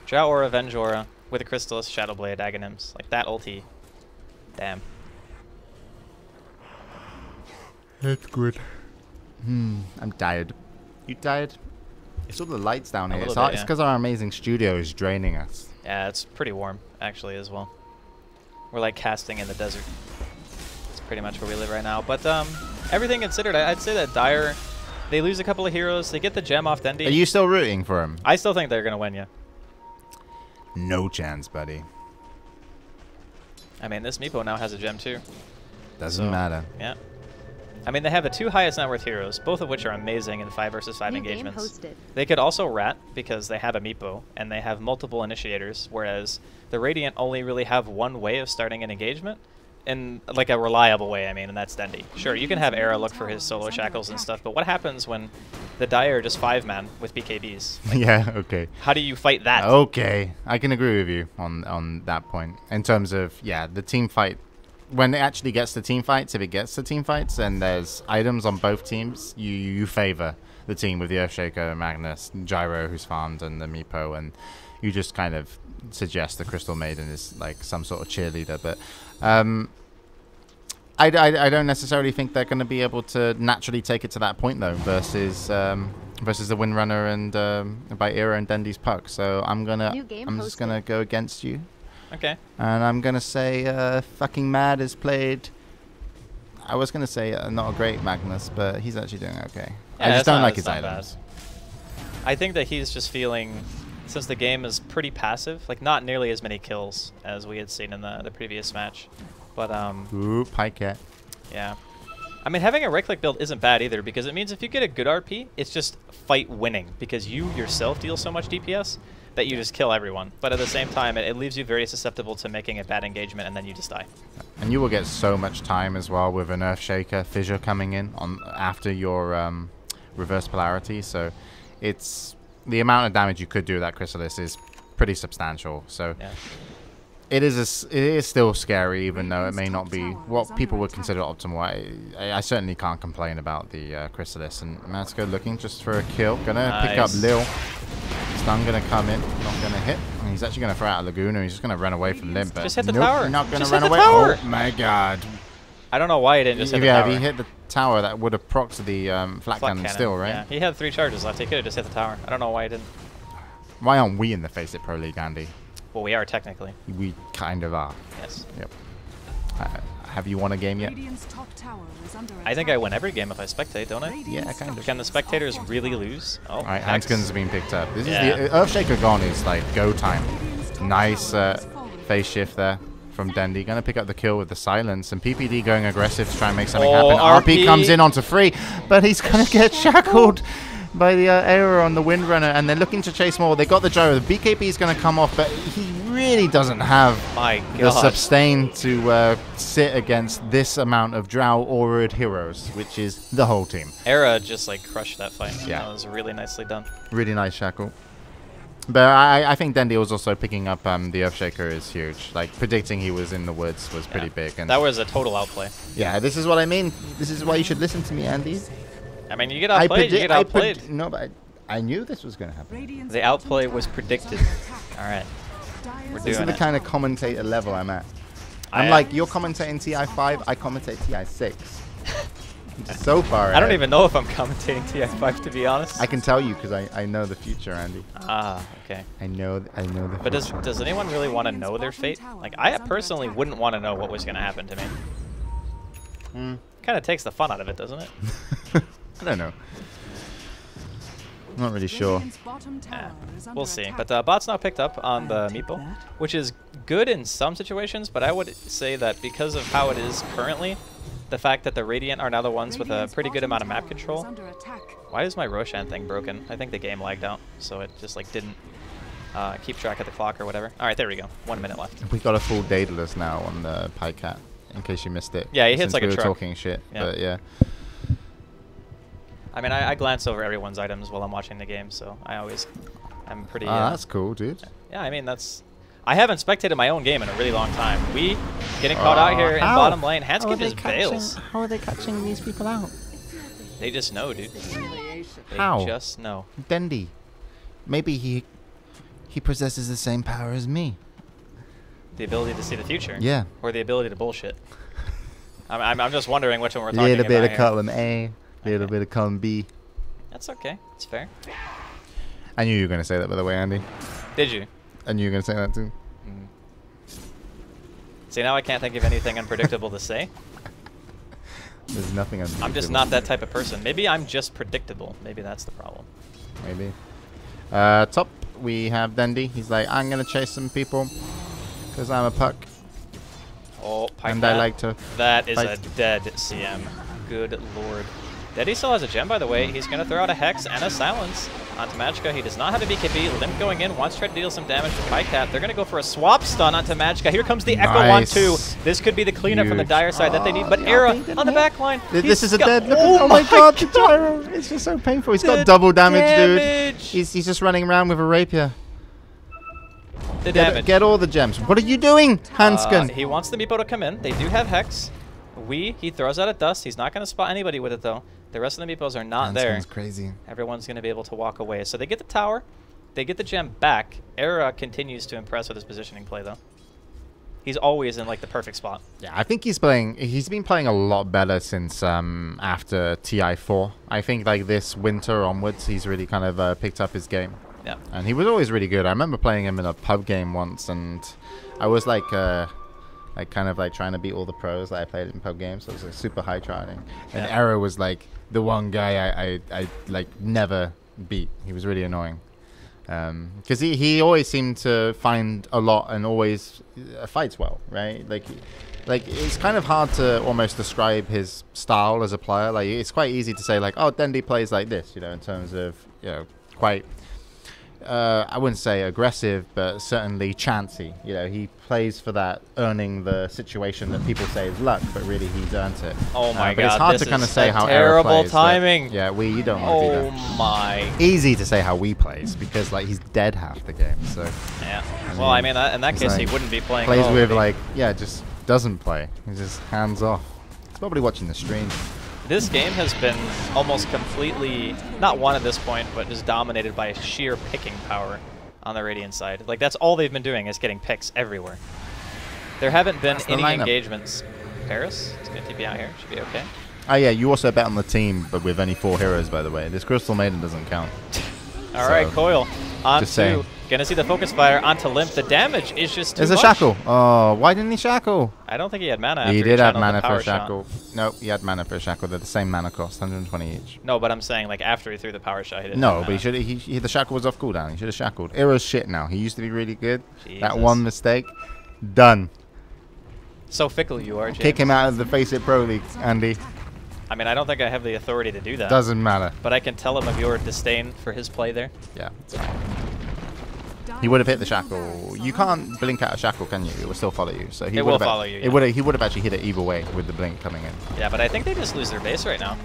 Drow Aura, Venge Aura with a Crystallis, Shadowblade, Aghanim's. Like, that ulti. Damn. That's good. I'm tired. You tired? It's all the lights down here. It's because our amazing studio is draining us. Yeah, it's pretty warm, actually, as well. We're like casting in the desert. It's pretty much where we live right now. But everything considered, I'd say that Dire, they lose a couple of heroes. They get the gem off Dendi. Are you still rooting for him? I still think they're going to win, yeah. No chance, buddy. I mean, this Meepo now has a gem, too. Doesn't matter. Yeah. I mean, they have the 2 highest net worth heroes, both of which are amazing in 5 versus 5 engagements. They could also rat because they have a Meepo and they have multiple initiators, whereas the Radiant only really have one way of starting an engagement, in like a reliable way, I mean, and that's Dendi. Sure, you can have Era look for his solo shackles and stuff, but what happens when the Dire are just 5-man with BKBs? Like, yeah, okay. How do you fight that? Okay, I can agree with you on that point. In terms of, yeah, the team fight. When it actually gets to team fights, if it gets to team fights and there's items on both teams, you favor the team with the Earthshaker, Magnus, Gyro who's farmed, and the Meepo, and you just kind of suggest the Crystal Maiden is like some sort of cheerleader. But I don't necessarily think they're going to be able to naturally take it to that point though, versus the Windrunner and by Era and Dendi's puck. So I'm just gonna go against you. Okay. And I'm going to say fucking Mad is played. I was going to say not a great Magnus, but he's actually doing okay. Yeah, I just don't like his items. I think that he's just feeling, since the game is pretty passive, like not nearly as many kills as we had seen in the previous match. But, Ooh, Pajkatt. Yeah. I mean, having a right-click build isn't bad either, because it means if you get a good RP, it's just fight winning, because you yourself deal so much DPS that you just kill everyone. But at the same time, it leaves you very susceptible to making a bad engagement, and then you just die. And you will get so much time as well with an Earthshaker Fissure coming in after your reverse polarity. So it's the amount of damage you could do with that Chrysalis is pretty substantial. So yeah. It is still scary, even though it may not be what people would consider optimal. I certainly can't complain about the Chrysalis. And Matsko looking just for a kill. Gonna pick up Lil. Stun gonna come in, not gonna hit. And he's actually gonna throw out a Laguna. He's just gonna run away from Limp. Just hit the tower. Not gonna just run hit away. The tower. Oh my god. I don't know why he didn't just hit the tower. Yeah, if he hit the tower, that would have procced the flat cannon still, right? Yeah, he had 3 charges left. He could have just hit the tower. I don't know why he didn't. Why aren't we in the FACEIT Pro League, Andy? Well, we are technically. We kind of are. Yes. Yep. Have you won a game yet? I think I win every game if I spectate, don't I? Yeah, kind of. Can the spectators really lose? Oh, alright, Hanskin's been picked up. This yeah. is the Earthshaker gone is like go time. Nice phase shift there from Dendi. Gonna pick up the kill with the silence, and PPD going aggressive to try and make something happen. RP comes in onto free, but he's gonna get shackled by the Era on the Windrunner, and they're looking to chase more. They got the gyro. The BKB is going to come off, but he really doesn't have the sustain to sit against this amount of Drow Aura'd heroes, which is the whole team. Era just like crushed that fight. Yeah. That was really nicely done. Really nice shackle. But I think Dendi was also picking up the Earthshaker is huge. Like, predicting he was in the woods was pretty big. And that was a total outplay. Yeah, this is what I mean. This is why you should listen to me, Andy. I mean, you get outplayed, you get outplayed. No, but I knew this was going to happen. The outplay was predicted. All right. We're doing This is the kind of commentator level I'm at. I'm like, you're commentating TI5, I commentate TI6. So far ahead. I don't even know if I'm commentating TI5 to be honest. I can tell you because I know the future, Andy. Ah, okay. I know the But future. does anyone really want to know their fate? Like, I personally wouldn't want to know what was going to happen to me. Kind of takes the fun out of it, doesn't it? I don't know. I'm not really sure. Yeah, we'll see. But bot's now picked up on the meeple, which is good in some situations, but I would say that because of how it is currently, the fact that the Radiant are now the ones with a pretty good amount of map control. Why is my Roshan thing broken? I think the game lagged out, so it just like didn't keep track of the clock or whatever. All right, there we go. 1 minute left. We got a full Daedalus now on the Pajkatt, in case you missed it. Yeah, he hits since like we a were truck. talking shit, Yeah. but yeah. I mean, I glance over everyone's items while I'm watching the game, so I'm pretty... That's cool, dude. Yeah, I mean, that's... I haven't spectated my own game in a really long time. We getting caught out here in bottom lane. Handscape just bails. How are they catching these people out? They just know, dude. They How? just know. Dendi. Maybe he possesses the same power as me. The ability to see the future. Yeah. Or the ability to bullshit. I'm just wondering which one we're talking about. Little bit of here. column A, little bit of column B. That's okay. It's fair. I knew you were going to say that, by the way, Andy. Did you? I knew you were going to say that too. See, now I can't think of anything unpredictable to say. There's nothing unpredictable. I'm just not that type of person. Maybe I'm just predictable. Maybe that's the problem. Maybe. Top, we have Dendi. He's like, I'm going to chase some people because I'm a puck. Oh, And I like to That is fight. a dead CM. Good lord. Dendi still has a gem, by the way. He's going to throw out a Hex and a Silence onto Magicka. He does not have a BKB. Limp going in. Wants to try to deal some damage to Pajkatt. They're going to go for a swap stun onto Magicka. Here comes the Echo on too. This could be the cleanup from the Huge. dire side that they need. But Era on the back line. This is a got- dead. Look Oh my god, the God. gyro. It's just so painful. He's The got double damage, damage. dude. He's just running around with a rapier. The damage. Get all the gems. What are you doing, Hanskin? He wants the Meepo to come in. They do have Hex. He throws out a Dust. He's not going to spot anybody with it, though. The rest of the Meepos are not there. Hanskin's crazy. Everyone's going to be able to walk away. So they get the tower. They get the gem back. Era continues to impress with his positioning play, though. He's always in, like, the perfect spot. Yeah, I think he's been playing a lot better since after TI4. I think, like, this winter onwards, he's really kind of picked up his game. Yeah. And he was always really good. I remember playing him in a pub game once, and I was like kind of like trying to beat all the pros that I played in pub games. So it was like super high trying. And Yeah. Arrow was like the one guy I like never beat. He was really annoying. Because he always seemed to find a lot and always fights well, right? Like it's kind of hard to almost describe his style as a player. Like it's quite easy to say like, oh, Dendi plays like this, you know, in terms of, you know, quite I wouldn't say aggressive, but certainly chancy. You know, he plays for that earning the situation that people say is luck, but really he's earned it. Oh my but god, it's hard this to kind of is say a how terrible Era plays, but timing. yeah, you don't want to do Oh that. my. Easy to say how we plays because like he's dead half the game. So Yeah. Well, I mean, in that he's case, he like- wouldn't be playing. plays at all, with would he? like just doesn't play. He's just hands off. He's probably watching the stream. This game has been almost completely, not won at this point, but just dominated by sheer picking power on the Radiant side. Like, that's all they've been doing is getting picks everywhere. There haven't been That's the any lineup. engagements. Paris is going to TP out here. Should be okay. Oh yeah, you also bet on the team, but with only 4 heroes, by the way. This Crystal Maiden doesn't count. All right, Coil. On just to, saying. going to see the Focus Fire onto Limp. The damage is just too There's a much. shackle. Oh, why didn't he shackle? I don't think he had mana after He did have channeled the mana for power a shot. shackle. Nope, he had mana for a shackle. They're the same mana cost, 120 each. No, but I'm saying, like, after he threw the power shot, he didn't No, have but he mana. should. The shackle was off cooldown. He should have shackled. Era's shit now. He used to be really good. That Jesus. one mistake, done. So fickle you are, James. Kick him out of the FACEIT Pro League, Andy. I mean, I don't think I have the authority to do that. Doesn't matter. But I can tell him of your disdain for his play there. Yeah, it's fine. He would have hit the shackle. You can't blink out a shackle, can you? It will still follow you. So he It would will have follow you, He yeah. would have actually hit it either way with the blink coming in. Yeah, but I think they just lose their base right now.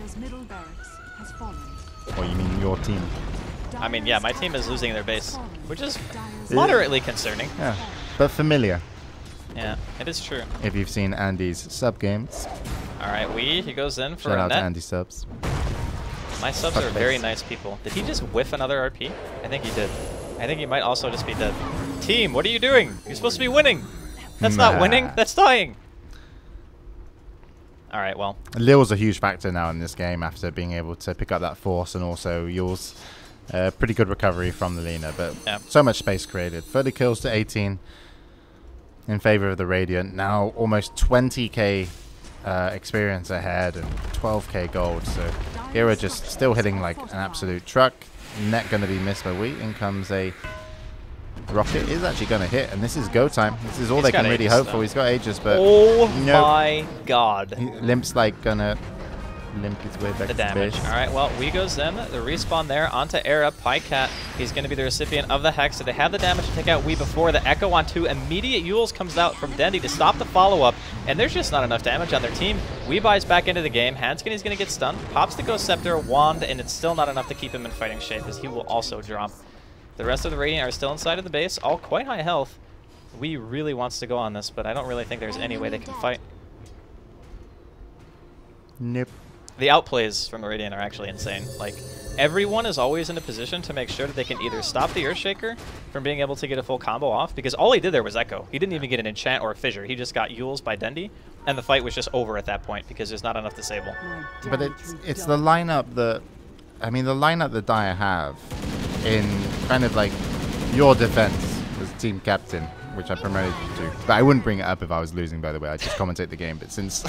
Or you mean your team? I mean, yeah, my team is losing their base, which is moderately concerning. Yeah, but familiar Yeah, it is true. if you've seen Andy's sub games. All right, he goes in for Shout a out to net. Andy subs. My subs Fuck are very base. nice people. Did he just whiff another RP? I think he did. I think he might also just be dead. Team, what are you doing? You're supposed to be winning. That's not winning. That's dying. All right, well. Lil's a huge factor now in this game after being able to pick up that force and also Yule's pretty good recovery from the Lina. But so much space created. 30 kills to 18 in favor of the Radiant. Now almost 20k experience ahead and 12k gold. So Hero just still hitting like an absolute truck. Net going to be missed by Wheat. In comes a rocket. Is actually going to hit, and this is go time. This is all they can really hope for. He's got Aegis, but oh my god, Limp's like gonna limp his way back the to damage. base. All right, well, we goes them. The respawn there onto Era. Pajkatt, he's going to be the recipient of the Hex. So they have the damage to take out Wee before. The Echo on 2. Immediate Yules comes out from Dendi to stop the follow-up, and there's just not enough damage on their team. Wee buys back into the game. Hanskin is going to get stunned. Pops the Ghost Scepter, Wand, and it's still not enough to keep him in fighting shape as he will also drop. The rest of the Radiant are still inside of the base, all quite high health. Wee really wants to go on this, but I don't really think there's any way they can fight. Nope. The outplays from the Radiant are actually insane. Like, everyone is always in a position to make sure that they can either stop the Earthshaker from being able to get a full combo off, because all he did there was Echo. He didn't even get an enchant or a fissure. He just got Yules by Dendi, and the fight was just over at that point because there's not enough disable. But it's the lineup that, I mean, the lineup that Dire have in kind of like your defense as team captain, which I promoted you to. But I wouldn't bring it up if I was losing, by the way. I just commentate the game. But since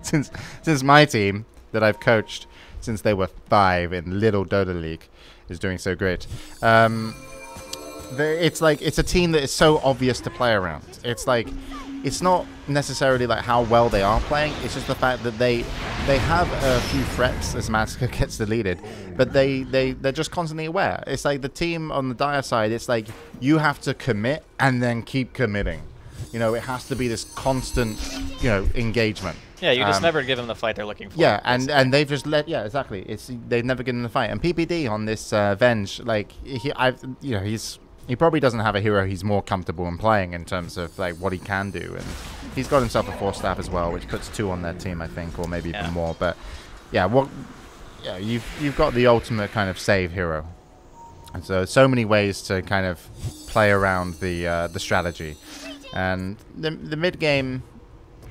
since my team that I've coached since they were 5 in Little Dota League is doing so great, it's like it's a team that is so obvious to play around. It's like it's not necessarily like how well they are playing. It's just the fact that they have a few threats as Massacre gets deleted, but they're just constantly aware. It's like the team on the Dire side. It's like you have to commit and then keep committing. You know, it has to be this constant, you know, engagement. Yeah, you just never give them the fight they're looking for. Yeah, and they've just let. Yeah, exactly. They've never given the fight. And PPD on this Venge, like he probably doesn't have a hero he's more comfortable in playing in terms of like what he can do, and he's got himself a 4-staff as well, which puts 2 on their team, I think, or maybe even more. But yeah, you've got the ultimate kind of save hero, and so many ways to kind of play around the strategy, and the mid game.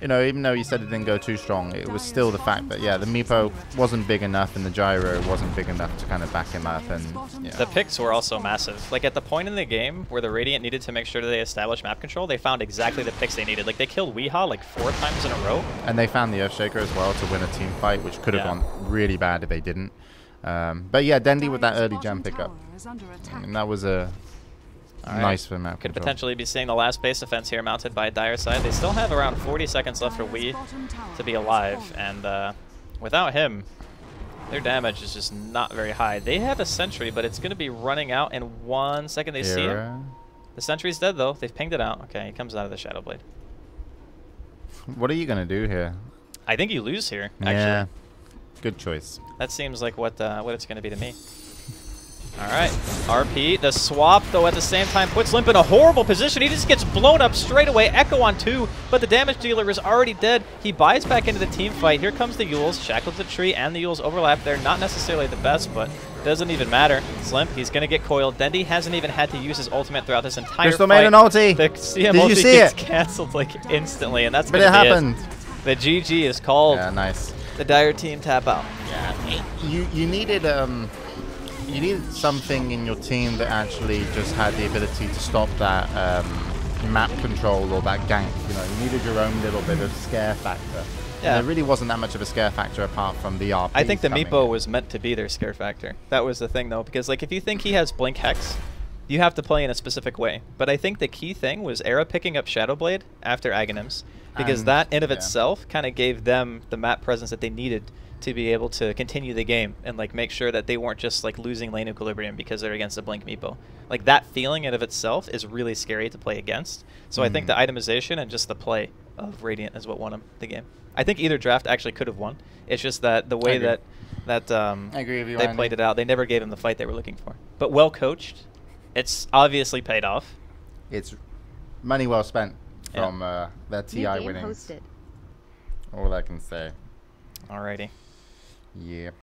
You know, even though you said it didn't go too strong, it was still the fact that, yeah, the Meepo wasn't big enough and the gyro wasn't big enough to kind of back him up. And yeah. The picks were also massive. Like, at the point in the game where the Radiant needed to make sure that they established map control, they found exactly the picks they needed. Like, they killed Weehaw like 4 times in a row. And they found the Earthshaker as well to win a team fight, which could have gone really bad if they didn't. But yeah, Dendi with that early jam pickup. And that was a... nice for map Could control. potentially be seeing the last base defense here mounted by Dire side. They still have around 40 seconds left for Wee to be alive, and without him, their damage is just not very high. They have a sentry, but it's going to be running out in 1 second. They see him. The sentry's dead, though. They've pinged it out. Okay, he comes out of the Shadow Blade. What are you going to do here? I think you lose here, actually. Yeah, good choice. That seems like what it's going to be to me. All right, RP, the swap, though, at the same time, puts Limp in a horrible position. He just gets blown up straight away. Echo on 2, but the damage dealer is already dead. He buys back into the team fight. Here comes the Yules. Shackles the tree, and the Yules overlap. They're not necessarily the best, but doesn't even matter. It's Limp. He's going to get coiled. Dendi hasn't even had to use his ultimate throughout this entire Crystal fight. made an ulti. The CM Did ulti you see gets it? canceled like instantly, and that's But going it to be happened. The GG is called. Yeah, nice. The Dire team tap out. Yeah, you needed you needed something in your team that actually just had the ability to stop that map control or that gank. You know, you needed your own little bit of scare factor. Yeah. There really wasn't that much of a scare factor apart from the RP. I think the Meepo was meant to be their scare factor. That was the thing, though, because like if you think he has Blink Hex, you have to play in a specific way. But I think the key thing was Era picking up Shadow Blade after Aghanims, because that in of itself kind of gave them the map presence that they needed to be able to continue the game and like make sure that they weren't just like losing lane equilibrium because they're against a Blink Meepo. Like that feeling in of itself is really scary to play against. So I think the itemization and just the play of Radiant is what won them the game. I think either draft actually could have won. It's just that the way that I agree with you, they played it out, they never gave him the fight they were looking for. But well coached. It's obviously paid off. It's money well spent from their TI winnings. All I can say. Alrighty. Yeah.